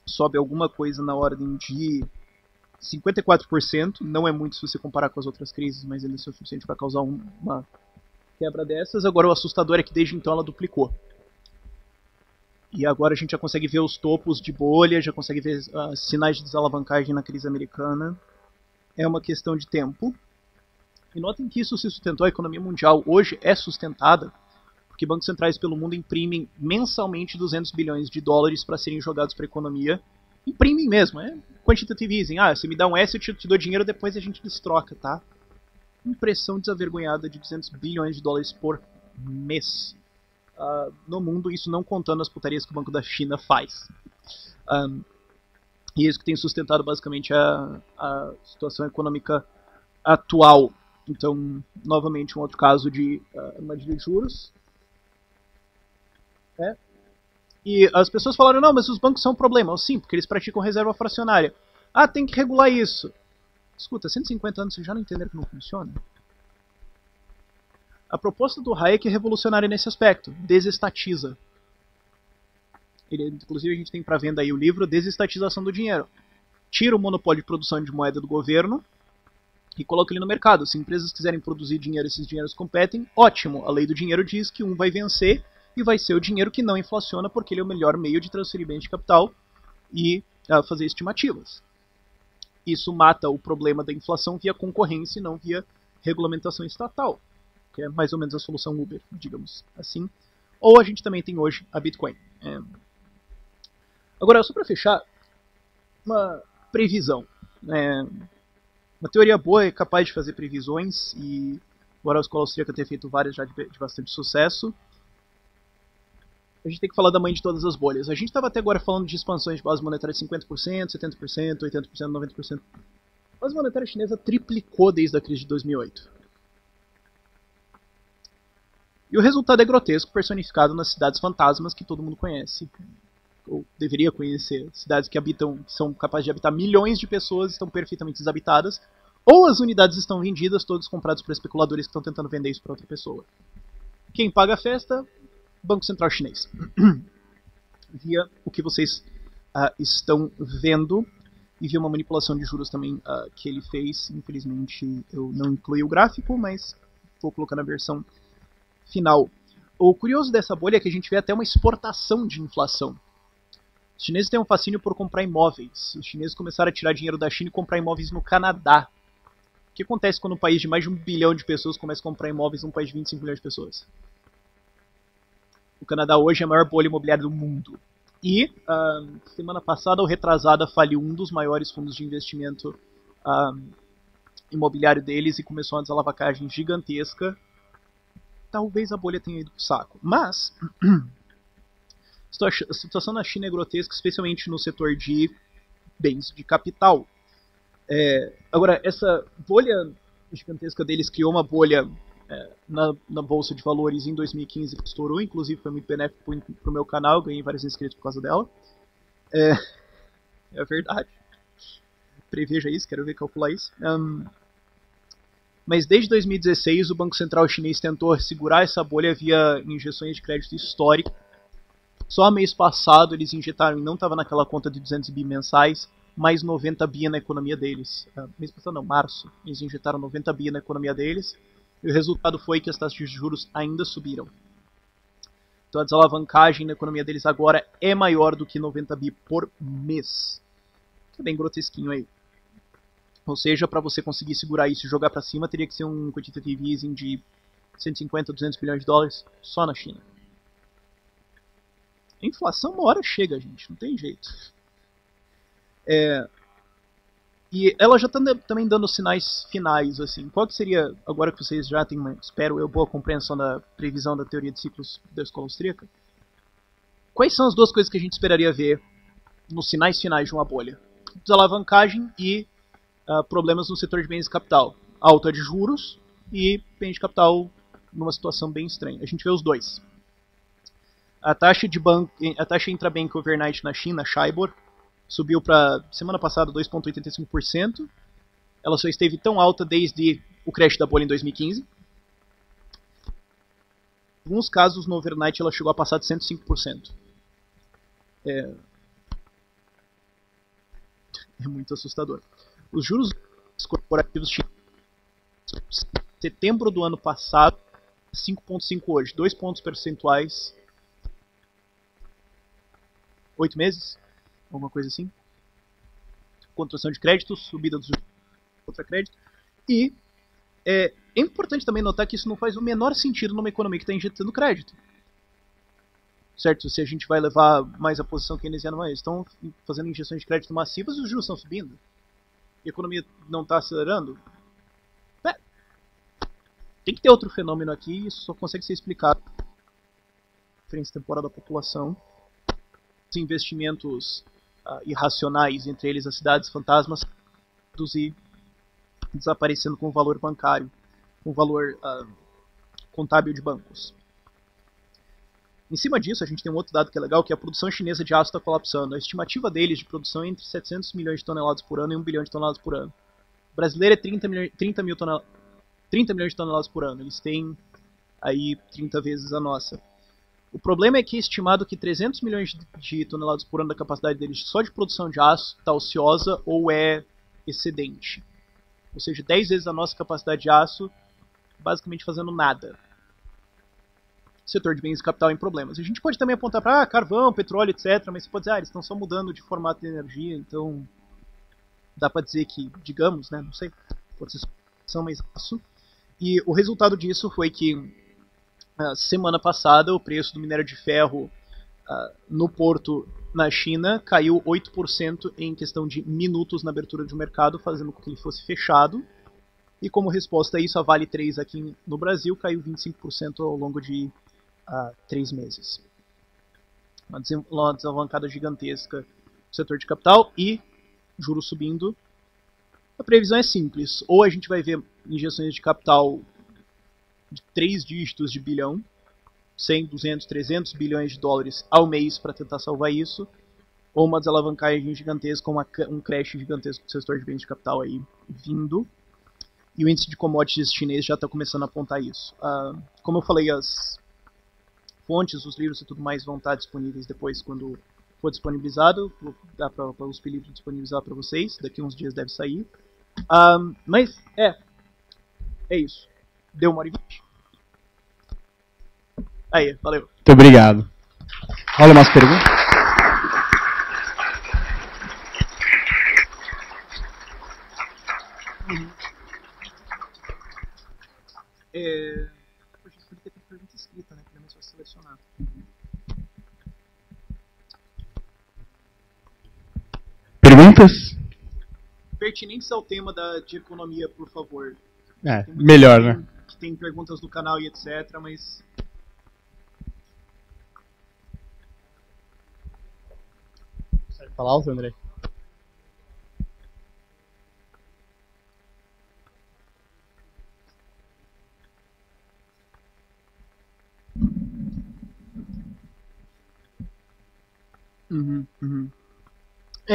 sobe alguma coisa na ordem de 54%. Não é muito se você comparar com as outras crises, mas ele é suficiente para causar uma quebra dessas. Agora o assustador é que desde então ela duplicou. E agora a gente já consegue ver os topos de bolha, já consegue ver sinais de desalavancagem na crise americana. É uma questão de tempo. E notem que isso se sustentou. A economia mundial hoje é sustentada porque bancos centrais pelo mundo imprimem mensalmente 200 bilhões de dólares para serem jogados para a economia. Imprimem mesmo, é quantitative easing. Você me dá um S, eu te dou dinheiro, depois a gente destroca, tá? Impressão desavergonhada de 200 bilhões de dólares por mês. no mundo, isso não contando as putarias que o Banco da China faz. E é isso que tem sustentado basicamente a situação econômica atual. Então, novamente, um outro caso de armadilha de juros. E as pessoas falaram, não, mas os bancos são um problema. Sim, porque eles praticam reserva fracionária. Ah, tem que regular isso. Escuta, 150 anos vocês já não entenderam que não funciona? A proposta do Hayek é revolucionária nesse aspecto. Desestatiza. Inclusive a gente tem para venda aí o livro Desestatização do Dinheiro. Tira o monopólio de produção de moeda do governo e coloca ele no mercado. Se empresas quiserem produzir dinheiro, esses dinheiros competem, ótimo. A lei do dinheiro diz que um vai vencer e vai ser o dinheiro que não inflaciona porque ele é o melhor meio de transferir bens de capital e fazer estimativas. Isso mata o problema da inflação via concorrência e não via regulamentação estatal, que é mais ou menos a solução Uber, digamos assim. Ou a gente também tem hoje a Bitcoin. Agora, só para fechar, uma previsão. Uma teoria boa é capaz de fazer previsões, e embora a escola austríaca tenha feito várias já de bastante sucesso, a gente tem que falar da mãe de todas as bolhas. A gente estava até agora falando de expansões de base monetária de 50%, 70%, 80%, 90%. A base monetária chinesa triplicou desde a crise de 2008. E o resultado é grotesco, personificado nas cidades fantasmas que todo mundo conhece. Ou deveria conhecer. Cidades que são capazes de habitar milhões de pessoas, estão perfeitamente desabitadas. Ou as unidades estão vendidas, todas compradas por especuladores que estão tentando vender isso para outra pessoa. Quem paga a festa? Banco Central Chinês. Via o que vocês estão vendo, e via uma manipulação de juros também que ele fez. Infelizmente eu não incluí o gráfico, mas vou colocar na versão final. O curioso dessa bolha é que a gente vê até uma exportação de inflação. Os chineses têm um fascínio por comprar imóveis. Os chineses começaram a tirar dinheiro da China e comprar imóveis no Canadá. O que acontece quando um país de mais de 1 bilhão de pessoas começa a comprar imóveis num país de 25 milhões de pessoas? O Canadá hoje é a maior bolha imobiliária do mundo. E, semana passada ou retrasada, faliu um dos maiores fundos de investimento imobiliário deles e começou uma desalavancagem gigantesca. Talvez a bolha tenha ido pro saco. Mas, a situação na China é grotesca, especialmente no setor de bens de capital. Agora, essa bolha gigantesca deles criou uma bolha na Bolsa de Valores em 2015 que estourou, inclusive foi muito benéfico pro meu canal, ganhei vários inscritos por causa dela. É verdade. Preveja isso, quero ver calcular isso. Mas desde 2016 o Banco Central Chinês tentou segurar essa bolha via injeções de crédito histórico. Só mês passado eles injetaram, e não estava naquela conta de 200 bi mensais, mais 90 bi na economia deles. Mês passado não, março, eles injetaram 90 bi na economia deles. E o resultado foi que as taxas de juros ainda subiram. Então a desalavancagem na economia deles agora é maior do que 90 bi por mês. Que é bem grotesquinho aí. Ou seja, para você conseguir segurar isso e jogar para cima, teria que ser um quantitative easing de 150, 200 bilhões de dólares só na China. A inflação uma hora chega, gente, não tem jeito. E ela já está também dando sinais finais, assim. Qual que seria, agora que vocês já têm, espero eu, boa compreensão da previsão da teoria de ciclos da escola austríaca, quais são as duas coisas que a gente esperaria ver nos sinais finais de uma bolha? Desalavancagem e problemas no setor de bens de capital. Alta de juros e bens de capital numa situação bem estranha. A gente vê os dois. A taxa intrabank overnight na China, Shibor, subiu para, semana passada, 2,85%. Ela só esteve tão alta desde o crash da bolha em 2015. Em alguns casos, no overnight, ela chegou a passar de 105%. É muito assustador. Os juros corporativos chineses, setembro do ano passado, 5,5 hoje, 2 pontos percentuais, 8 meses, alguma coisa assim. Contração de crédito, subida dos juros contra crédito. E é importante também notar que isso não faz o menor sentido numa economia que está injetando crédito. Certo? Se a gente vai levar mais a posição keynesiana, mas estão fazendo injeções de crédito massivas e os juros estão subindo. E a economia não está acelerando. Tem que ter outro fenômeno aqui e isso só consegue ser explicado preferência temporal da população, os investimentos irracionais, entre eles as cidades fantasmas, e desaparecendo com o valor bancário, com o valor contábil de bancos. Em cima disso, a gente tem um outro dado que é legal, que é a produção chinesa de aço está colapsando. A estimativa deles de produção é entre 700 milhões de toneladas por ano e 1 bilhão de toneladas por ano. O brasileiro é 30 milhões de toneladas por ano. Eles têm aí 30 vezes a nossa. O problema é que é estimado que 300 milhões de toneladas por ano da capacidade deles só de produção de aço está ociosa ou é excedente. Ou seja, 10 vezes a nossa capacidade de aço, basicamente fazendo nada. Setor de bens de capital em problemas. A gente pode também apontar para carvão, petróleo, etc. Mas você pode dizer, eles estão só mudando de formato de energia, então dá para dizer que, digamos, né, não sei, pode ser só mais aço. E o resultado disso foi que semana passada o preço do minério de ferro no porto na China caiu 8% em questão de minutos na abertura de um mercado, fazendo com que ele fosse fechado. E como resposta a isso, a Vale 3 aqui no Brasil caiu 25% ao longo de 3 meses. Uma desalavancada gigantesca no setor de capital e juros subindo. A previsão é simples. Ou a gente vai ver injeções de capital de 3 dígitos de bilhão, 100, 200, 300 bilhões de dólares ao mês para tentar salvar isso, ou uma desalavancagem gigantesca, um crash gigantesco do setor de bens de capital aí vindo. E o índice de commodities chinês já está começando a apontar isso. Como eu falei, as fontes, os livros e tudo mais vão estar disponíveis depois quando for disponibilizado. Vou dar para o USP Livro disponibilizar para vocês. Daqui uns dias deve sair. Mas é isso. Deu 1h20. Aí, valeu. Muito obrigado. Rola umas perguntas? Poxa, isso podia ter pergunta escrita, né? Que é mais fácil selecionar. Perguntas? Pertinentes ao tema de economia, por favor. Melhor, né? Que tem perguntas no canal e etc, mas... Consegue falar alto, André?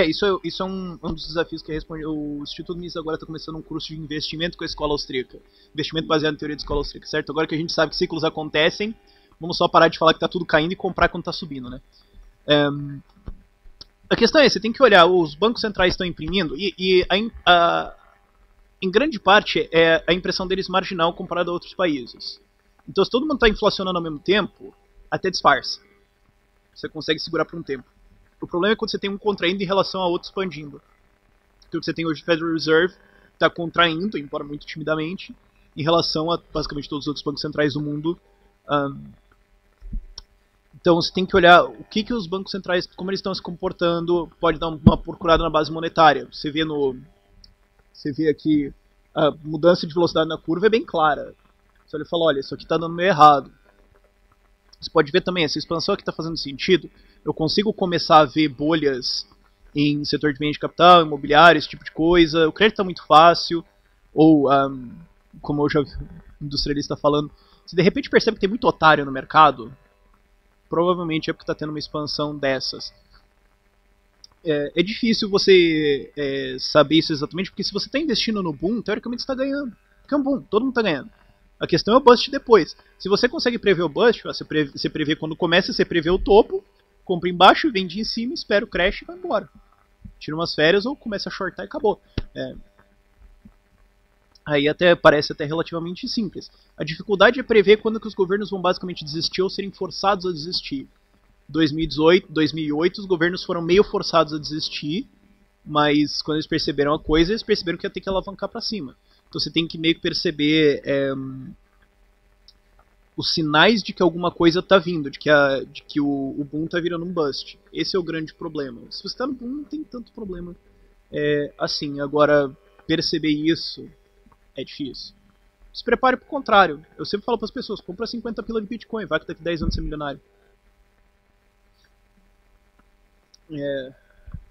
Isso é um dos desafios que o Instituto Mises agora está começando um curso de investimento com a escola austríaca. Investimento baseado em teoria da escola austríaca, certo? Agora que a gente sabe que ciclos acontecem, vamos só parar de falar que está tudo caindo e comprar quando está subindo, né? A questão é, você tem que olhar, os bancos centrais estão imprimindo em grande parte é a impressão deles marginal comparado a outros países. Então se todo mundo está inflacionando ao mesmo tempo, até disfarça. Você consegue segurar por um tempo. O problema é quando você tem um contraindo em relação a outro expandindo. Então, o que você tem hoje, o Federal Reserve está contraindo, embora muito timidamente, em relação a basicamente todos os outros bancos centrais do mundo. Então você tem que olhar o que os bancos centrais, como eles estão se comportando, pode dar uma procurada na base monetária. Você vê aqui a mudança de velocidade na curva é bem clara. Você olha e fala, olha, isso aqui está dando meio errado. Você pode ver também, essa expansão aqui está fazendo sentido. Eu consigo começar a ver bolhas em setor de bens de capital, imobiliário, esse tipo de coisa. O crédito está muito fácil. Ou, como eu já vi um industrialista falando, se de repente percebe que tem muito otário no mercado, provavelmente é porque está tendo uma expansão dessas. É difícil você saber isso exatamente, porque se você está investindo no boom, teoricamente você está ganhando. Porque é um boom, todo mundo está ganhando. A questão é o bust depois. Se você consegue prever o bust, você prevê quando começa, você prevê o topo, compra embaixo, vende em cima, espera o crash e vai embora. Tira umas férias ou começa a shortar e acabou. Aí parece até relativamente simples. A dificuldade é prever quando que os governos vão basicamente desistir ou serem forçados a desistir. 2008 os governos foram meio forçados a desistir, mas quando eles perceberam a coisa, eles perceberam que ia ter que alavancar para cima. Então você tem que meio que perceber os sinais de que alguma coisa está vindo, de que o boom está virando um bust. Esse é o grande problema. Se você está no boom, não tem tanto problema assim. Agora, perceber isso é difícil. Se prepare para o contrário. Eu sempre falo para as pessoas, compra 50 pila de Bitcoin, vai que daqui 10 anos você é milionário.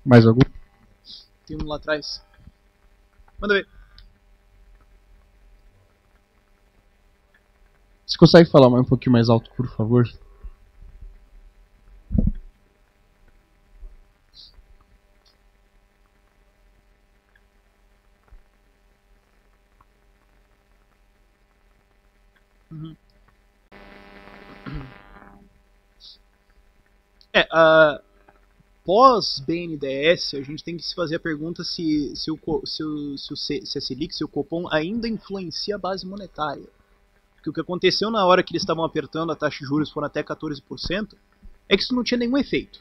Mais algum? Tem um lá atrás. Manda ver. Você consegue falar um pouquinho mais alto, por favor? Pós BNDES, a gente tem que se fazer a pergunta se a Selic, se o Copom ainda influencia a base monetária. Porque o que aconteceu na hora que eles estavam apertando a taxa de juros, foram até 14%, é que isso não tinha nenhum efeito.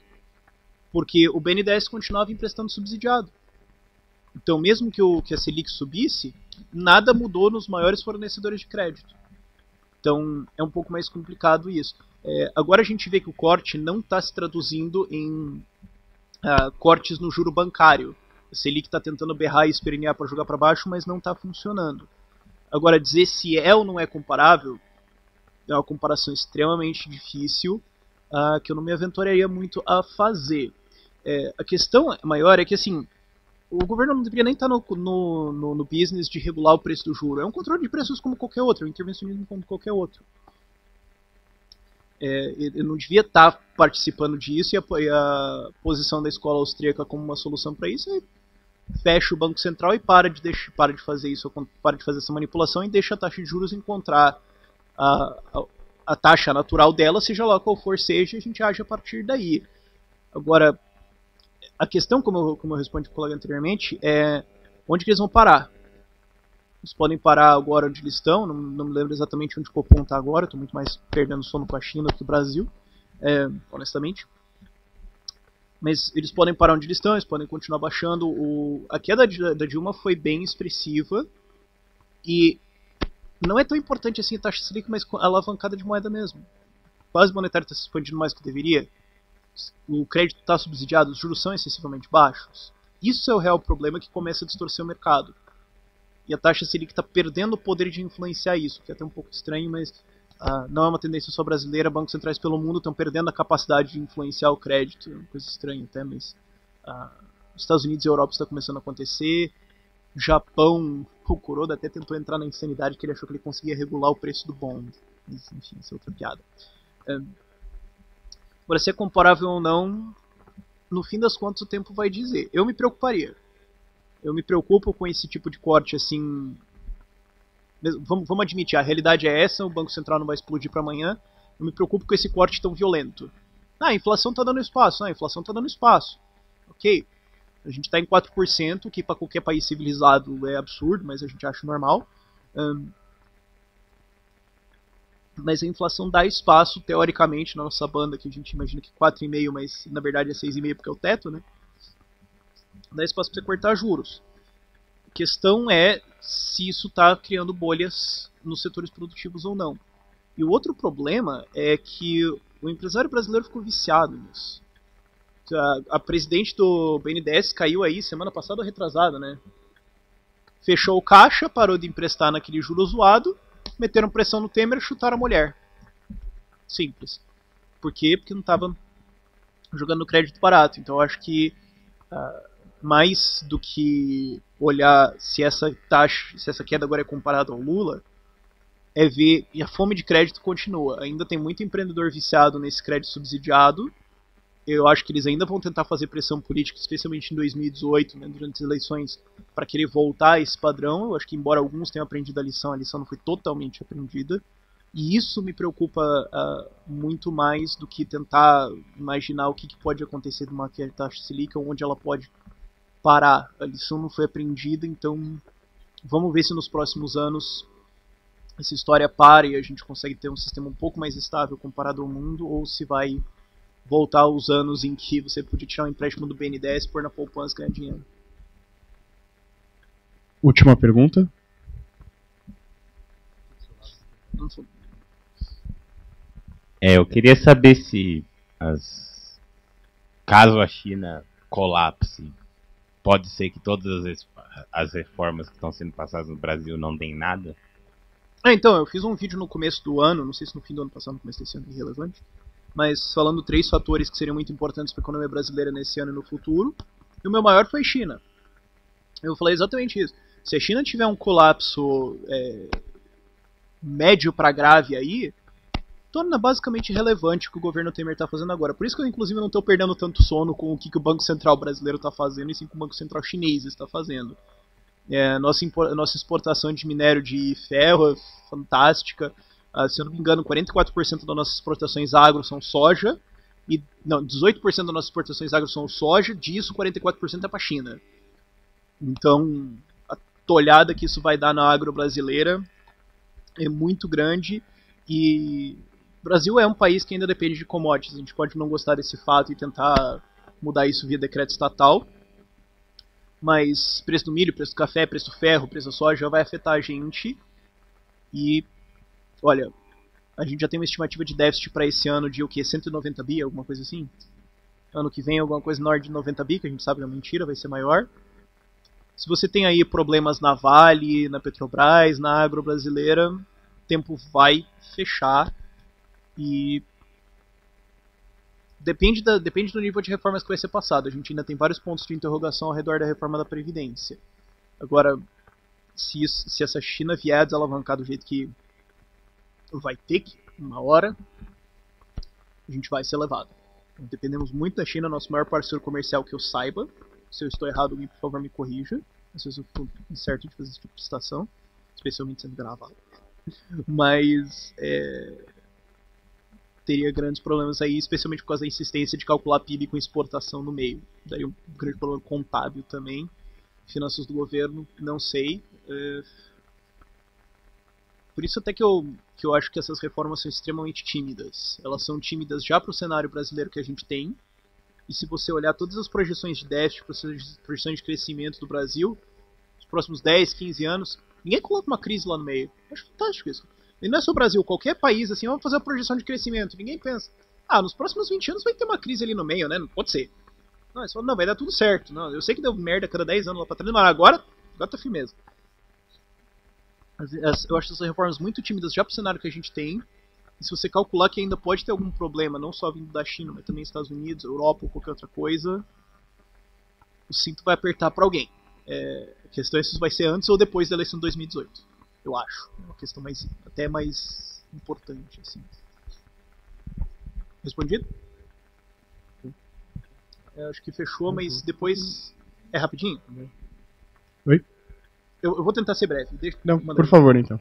Porque o BNDES continuava emprestando subsidiado. Então, mesmo que a Selic subisse, nada mudou nos maiores fornecedores de crédito. Então, é um pouco mais complicado isso. Agora a gente vê que o corte não está se traduzindo em cortes no juro bancário. A Selic está tentando berrar e espernear para jogar para baixo, mas não está funcionando. Agora, dizer se é ou não é comparável é uma comparação extremamente difícil, que eu não me aventuraria muito a fazer. A questão maior é que, assim, o governo não deveria nem estar no business de regular o preço do juro. É um controle de preços como qualquer outro, é um intervencionismo como qualquer outro. Ele não devia estar participando disso, e a posição da escola austríaca como uma solução para isso é fecha o Banco Central e para de fazer isso, para de fazer essa manipulação e deixa a taxa de juros encontrar a taxa natural dela, seja lá qual for seja, a gente age a partir daí. Agora, a questão, como eu respondi para o colega anteriormente, é onde que eles vão parar. Eles podem parar agora onde eles estão, não me lembro exatamente onde o Copom está agora, estou muito mais perdendo sono com a China do que o Brasil, honestamente. Mas eles podem parar onde eles estão, eles podem continuar baixando. A queda da Dilma foi bem expressiva, e não é tão importante assim a taxa Selic, mas a alavancada de moeda mesmo. A base monetária está se expandindo mais do que deveria, o crédito está subsidiado, os juros são excessivamente baixos. Isso é o real problema que começa a distorcer o mercado. E a taxa Selic está perdendo o poder de influenciar isso, que é até um pouco estranho, mas não é uma tendência só brasileira. Bancos centrais pelo mundo estão perdendo a capacidade de influenciar o crédito. É uma coisa estranha até, mas os Estados Unidos e a Europa está começando a acontecer. O Japão, o Kuroda até tentou entrar na insanidade que ele achou que ele conseguia regular o preço do bond. Mas, enfim, isso é outra piada. Agora, se é comparável ou não, no fim das contas o tempo vai dizer. Eu me preocuparia. Eu me preocupo com esse tipo de corte, assim. Vamos admitir, a realidade é essa, o Banco Central não vai explodir para amanhã. Eu me preocupo com esse corte tão violento. A inflação está dando espaço. A inflação está dando espaço. Ok. A gente está em 4%, que para qualquer país civilizado é absurdo, mas a gente acha normal. Mas a inflação dá espaço, teoricamente, na nossa banda, que a gente imagina que 4,5%, mas na verdade é 6,5% porque é o teto, né? Dá espaço para você cortar juros. A questão é se isso está criando bolhas nos setores produtivos ou não. E o outro problema é que o empresário brasileiro ficou viciado nisso. A presidente do BNDES caiu aí semana passada ou retrasada, né? Fechou o caixa, parou de emprestar naquele juro zoado, meteram pressão no Temer e chutaram a mulher. Simples. Por quê? Porque não estava jogando crédito barato. Então eu acho que mais do que olhar se essa queda agora é comparada ao Lula, é ver, e a fome de crédito continua. Ainda tem muito empreendedor viciado nesse crédito subsidiado. Eu acho que eles ainda vão tentar fazer pressão política, especialmente em 2018, né, durante as eleições, para querer voltar a esse padrão. Eu acho que, embora alguns tenham aprendido a lição não foi totalmente aprendida. E isso me preocupa muito mais do que tentar imaginar o que pode acontecer numa taxa Selic, ou onde ela pode parar. A lição não foi aprendida, então vamos ver se nos próximos anos essa história para e a gente consegue ter um sistema um pouco mais estável comparado ao mundo, ou se vai voltar aos anos em que você podia tirar um empréstimo do BNDES, pôr na poupança e ganhar dinheiro. Última pergunta. Eu queria saber se, caso a China colapse, pode ser que todas as reformas que estão sendo passadas no Brasil não deem nada? Então, eu fiz um vídeo no começo do ano, não sei se no fim do ano passado, no começo desse ano, irrelevante, mas falando 3 fatores que seriam muito importantes para a economia brasileira nesse ano e no futuro. E o meu maior foi a China. Eu falei exatamente isso. Se a China tiver um colapso médio para grave aí, torna basicamente irrelevante o que o governo Temer está fazendo agora. Por isso que eu, inclusive, não estou perdendo tanto sono com o que o Banco Central brasileiro está fazendo, e sim com o Banco Central chinês está fazendo. Nossa exportação de minério de ferro é fantástica. Se eu não me engano, 44% das nossas exportações agro são soja. 18% das nossas exportações agro são soja, disso 44% é para a China. Então, a tolhada que isso vai dar na agro brasileira é muito grande. E o Brasil é um país que ainda depende de commodities. A gente pode não gostar desse fato e tentar mudar isso via decreto estatal. Mas preço do milho, preço do café, preço do ferro, preço da soja vai afetar a gente. E, olha, a gente já tem uma estimativa de déficit para esse ano de o que? 190 bi, alguma coisa assim? Ano que vem alguma coisa menor de 90 bi, que a gente sabe que é mentira, vai ser maior. Se você tem aí problemas na Vale, na Petrobras, na agro brasileira, o tempo vai fechar e depende do nível de reformas que vai ser passado. A gente ainda tem vários pontos de interrogação ao redor da reforma da Previdência. Agora, se essa China vier a desalavancar do jeito que vai ter que, uma hora, a gente vai ser levado. Então, dependemos muito da China, nosso maior parceiro comercial que eu saiba. Se eu estou errado, alguém por favor me corrija. Às vezes eu fico incerto de fazer esse tipo de citação, especialmente sendo gravado. Mas teria grandes problemas aí, especialmente por causa da insistência de calcular PIB com exportação no meio. Daria um grande problema contábil também. Finanças do governo, não sei. Por isso até que eu acho que essas reformas são extremamente tímidas. Elas são tímidas já para o cenário brasileiro que a gente tem. E se você olhar todas as projeções de déficit, projeções de crescimento do Brasil, nos próximos 10, 15 anos, ninguém coloca uma crise lá no meio. Eu acho fantástico isso. E não é só o Brasil, qualquer país, assim, vamos fazer uma projeção de crescimento. Ninguém pensa, nos próximos 20 anos vai ter uma crise ali no meio, né? Não pode ser. Não, vai dar tudo certo. Não, eu sei que deu merda a cada 10 anos lá pra trás, mas agora tá firmeza. Eu acho essas reformas muito tímidas já pro cenário que a gente tem. E se você calcular que ainda pode ter algum problema, não só vindo da China, mas também Estados Unidos, Europa ou qualquer outra coisa, o cinto vai apertar pra alguém. A questão é se isso vai ser antes ou depois da eleição de 2018. Eu acho. É uma questão até mais importante, assim. Respondido? Acho que fechou, mas depois... É rapidinho? Oi? Eu vou tentar ser breve. Não, por favor, então.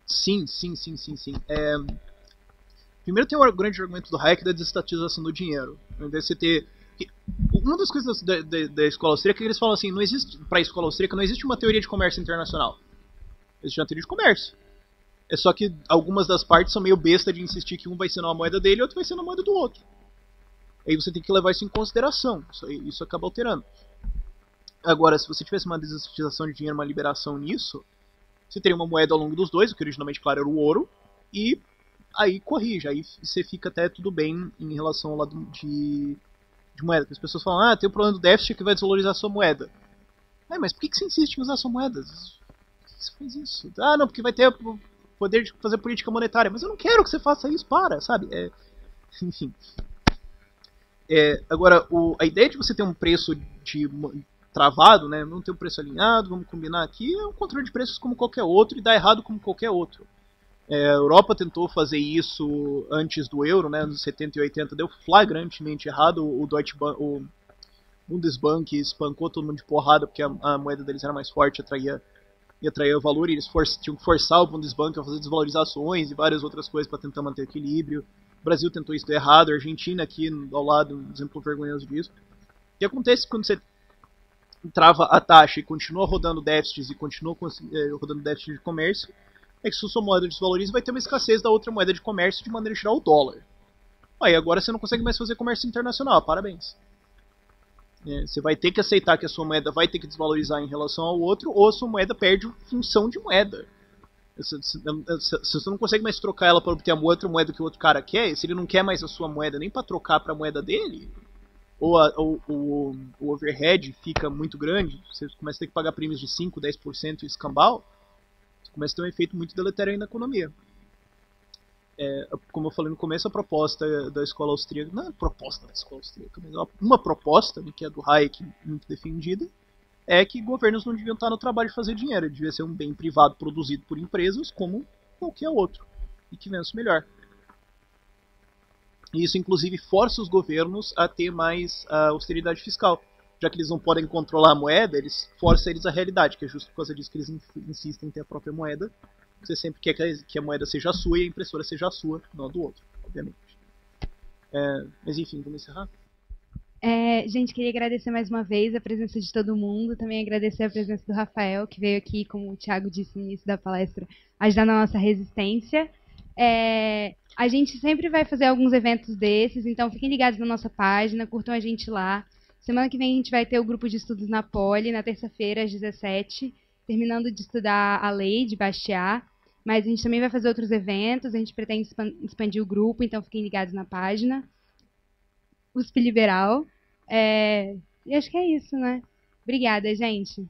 Sim. Primeiro tem o grande argumento do Hayek da desestatização do dinheiro. Ao invés de você ter... Uma das coisas da escola austríaca é que eles falam assim, para a escola austríaca não existe uma teoria de comércio internacional. Existe uma teoria de comércio. É só que algumas das partes são meio besta de insistir que um vai ser na moeda dele e outro vai ser na moeda do outro. Aí você tem que levar isso em consideração. Isso acaba alterando. Agora, se você tivesse uma desestatização de dinheiro, uma liberação nisso, você teria uma moeda ao longo dos dois, o que originalmente, claro, era o ouro, e aí corrige, aí você fica até tudo bem em relação ao lado de moeda. Porque as pessoas falam, tem o problema do déficit que vai desvalorizar a sua moeda. Mas por que você insiste em usar a sua moeda? Por que você faz isso? Não, porque vai ter o poder de fazer política monetária. Mas eu não quero que você faça isso, sabe? Enfim. Agora, a ideia de você ter um preço travado, né? Não ter um preço alinhado, vamos combinar aqui, é um controle de preços como qualquer outro e dá errado como qualquer outro. A Europa tentou fazer isso antes do euro, né? Nos 70 e 80 deu flagrantemente errado. O Deutsche Bank, o Bundesbank espancou todo mundo de porrada porque a moeda deles era mais forte, ia atrair o valor, e eles tinham que forçar o Bundesbank a fazer desvalorizações e várias outras coisas para tentar manter equilíbrio. O Brasil tentou isso, deu errado. A Argentina aqui ao lado, um exemplo vergonhoso disso. O que acontece quando você trava a taxa e continua rodando déficits e continua rodando déficit de comércio, é que se a sua moeda desvaloriza, vai ter uma escassez da outra moeda de comércio, de maneira geral o dólar. Aí agora você não consegue mais fazer comércio internacional, parabéns. Você vai ter que aceitar que a sua moeda vai ter que desvalorizar em relação ao outro, ou a sua moeda perde função de moeda. Se você não consegue mais trocar ela para obter a outra moeda que o outro cara quer, se ele não quer mais a sua moeda nem para trocar para a moeda dele, o overhead fica muito grande, você começa a ter que pagar prêmios de 5, 10% e escambau, você começa a ter um efeito muito deletério aí na economia. Como eu falei no começo, a proposta da escola austríaca, não é a proposta da escola austríaca, mas uma proposta, que é do Hayek, muito defendida, é que governos não deviam estar no trabalho de fazer dinheiro, devia ser um bem privado produzido por empresas como qualquer outro, e que vença melhor. E isso, inclusive, força os governos a ter mais austeridade fiscal. Já que eles não podem controlar a moeda, força eles a realidade, que é justo por causa disso que eles insistem em ter a própria moeda. Você sempre quer que a moeda seja a sua e a impressora seja a sua, não a do outro, obviamente. Mas enfim, vamos encerrar? Gente, queria agradecer mais uma vez a presença de todo mundo, também agradecer a presença do Rafael, que veio aqui, como o Thiago disse no início da palestra, ajudar na nossa resistência. A gente sempre vai fazer alguns eventos desses, então fiquem ligados na nossa página, curtam a gente lá. Semana que vem a gente vai ter o grupo de estudos na Poli, na terça-feira, às 17h, terminando de estudar a lei de Bastiat. Mas a gente também vai fazer outros eventos, a gente pretende expandir o grupo, então fiquem ligados na página. USP Liberal. E acho que é isso, né? Obrigada, gente.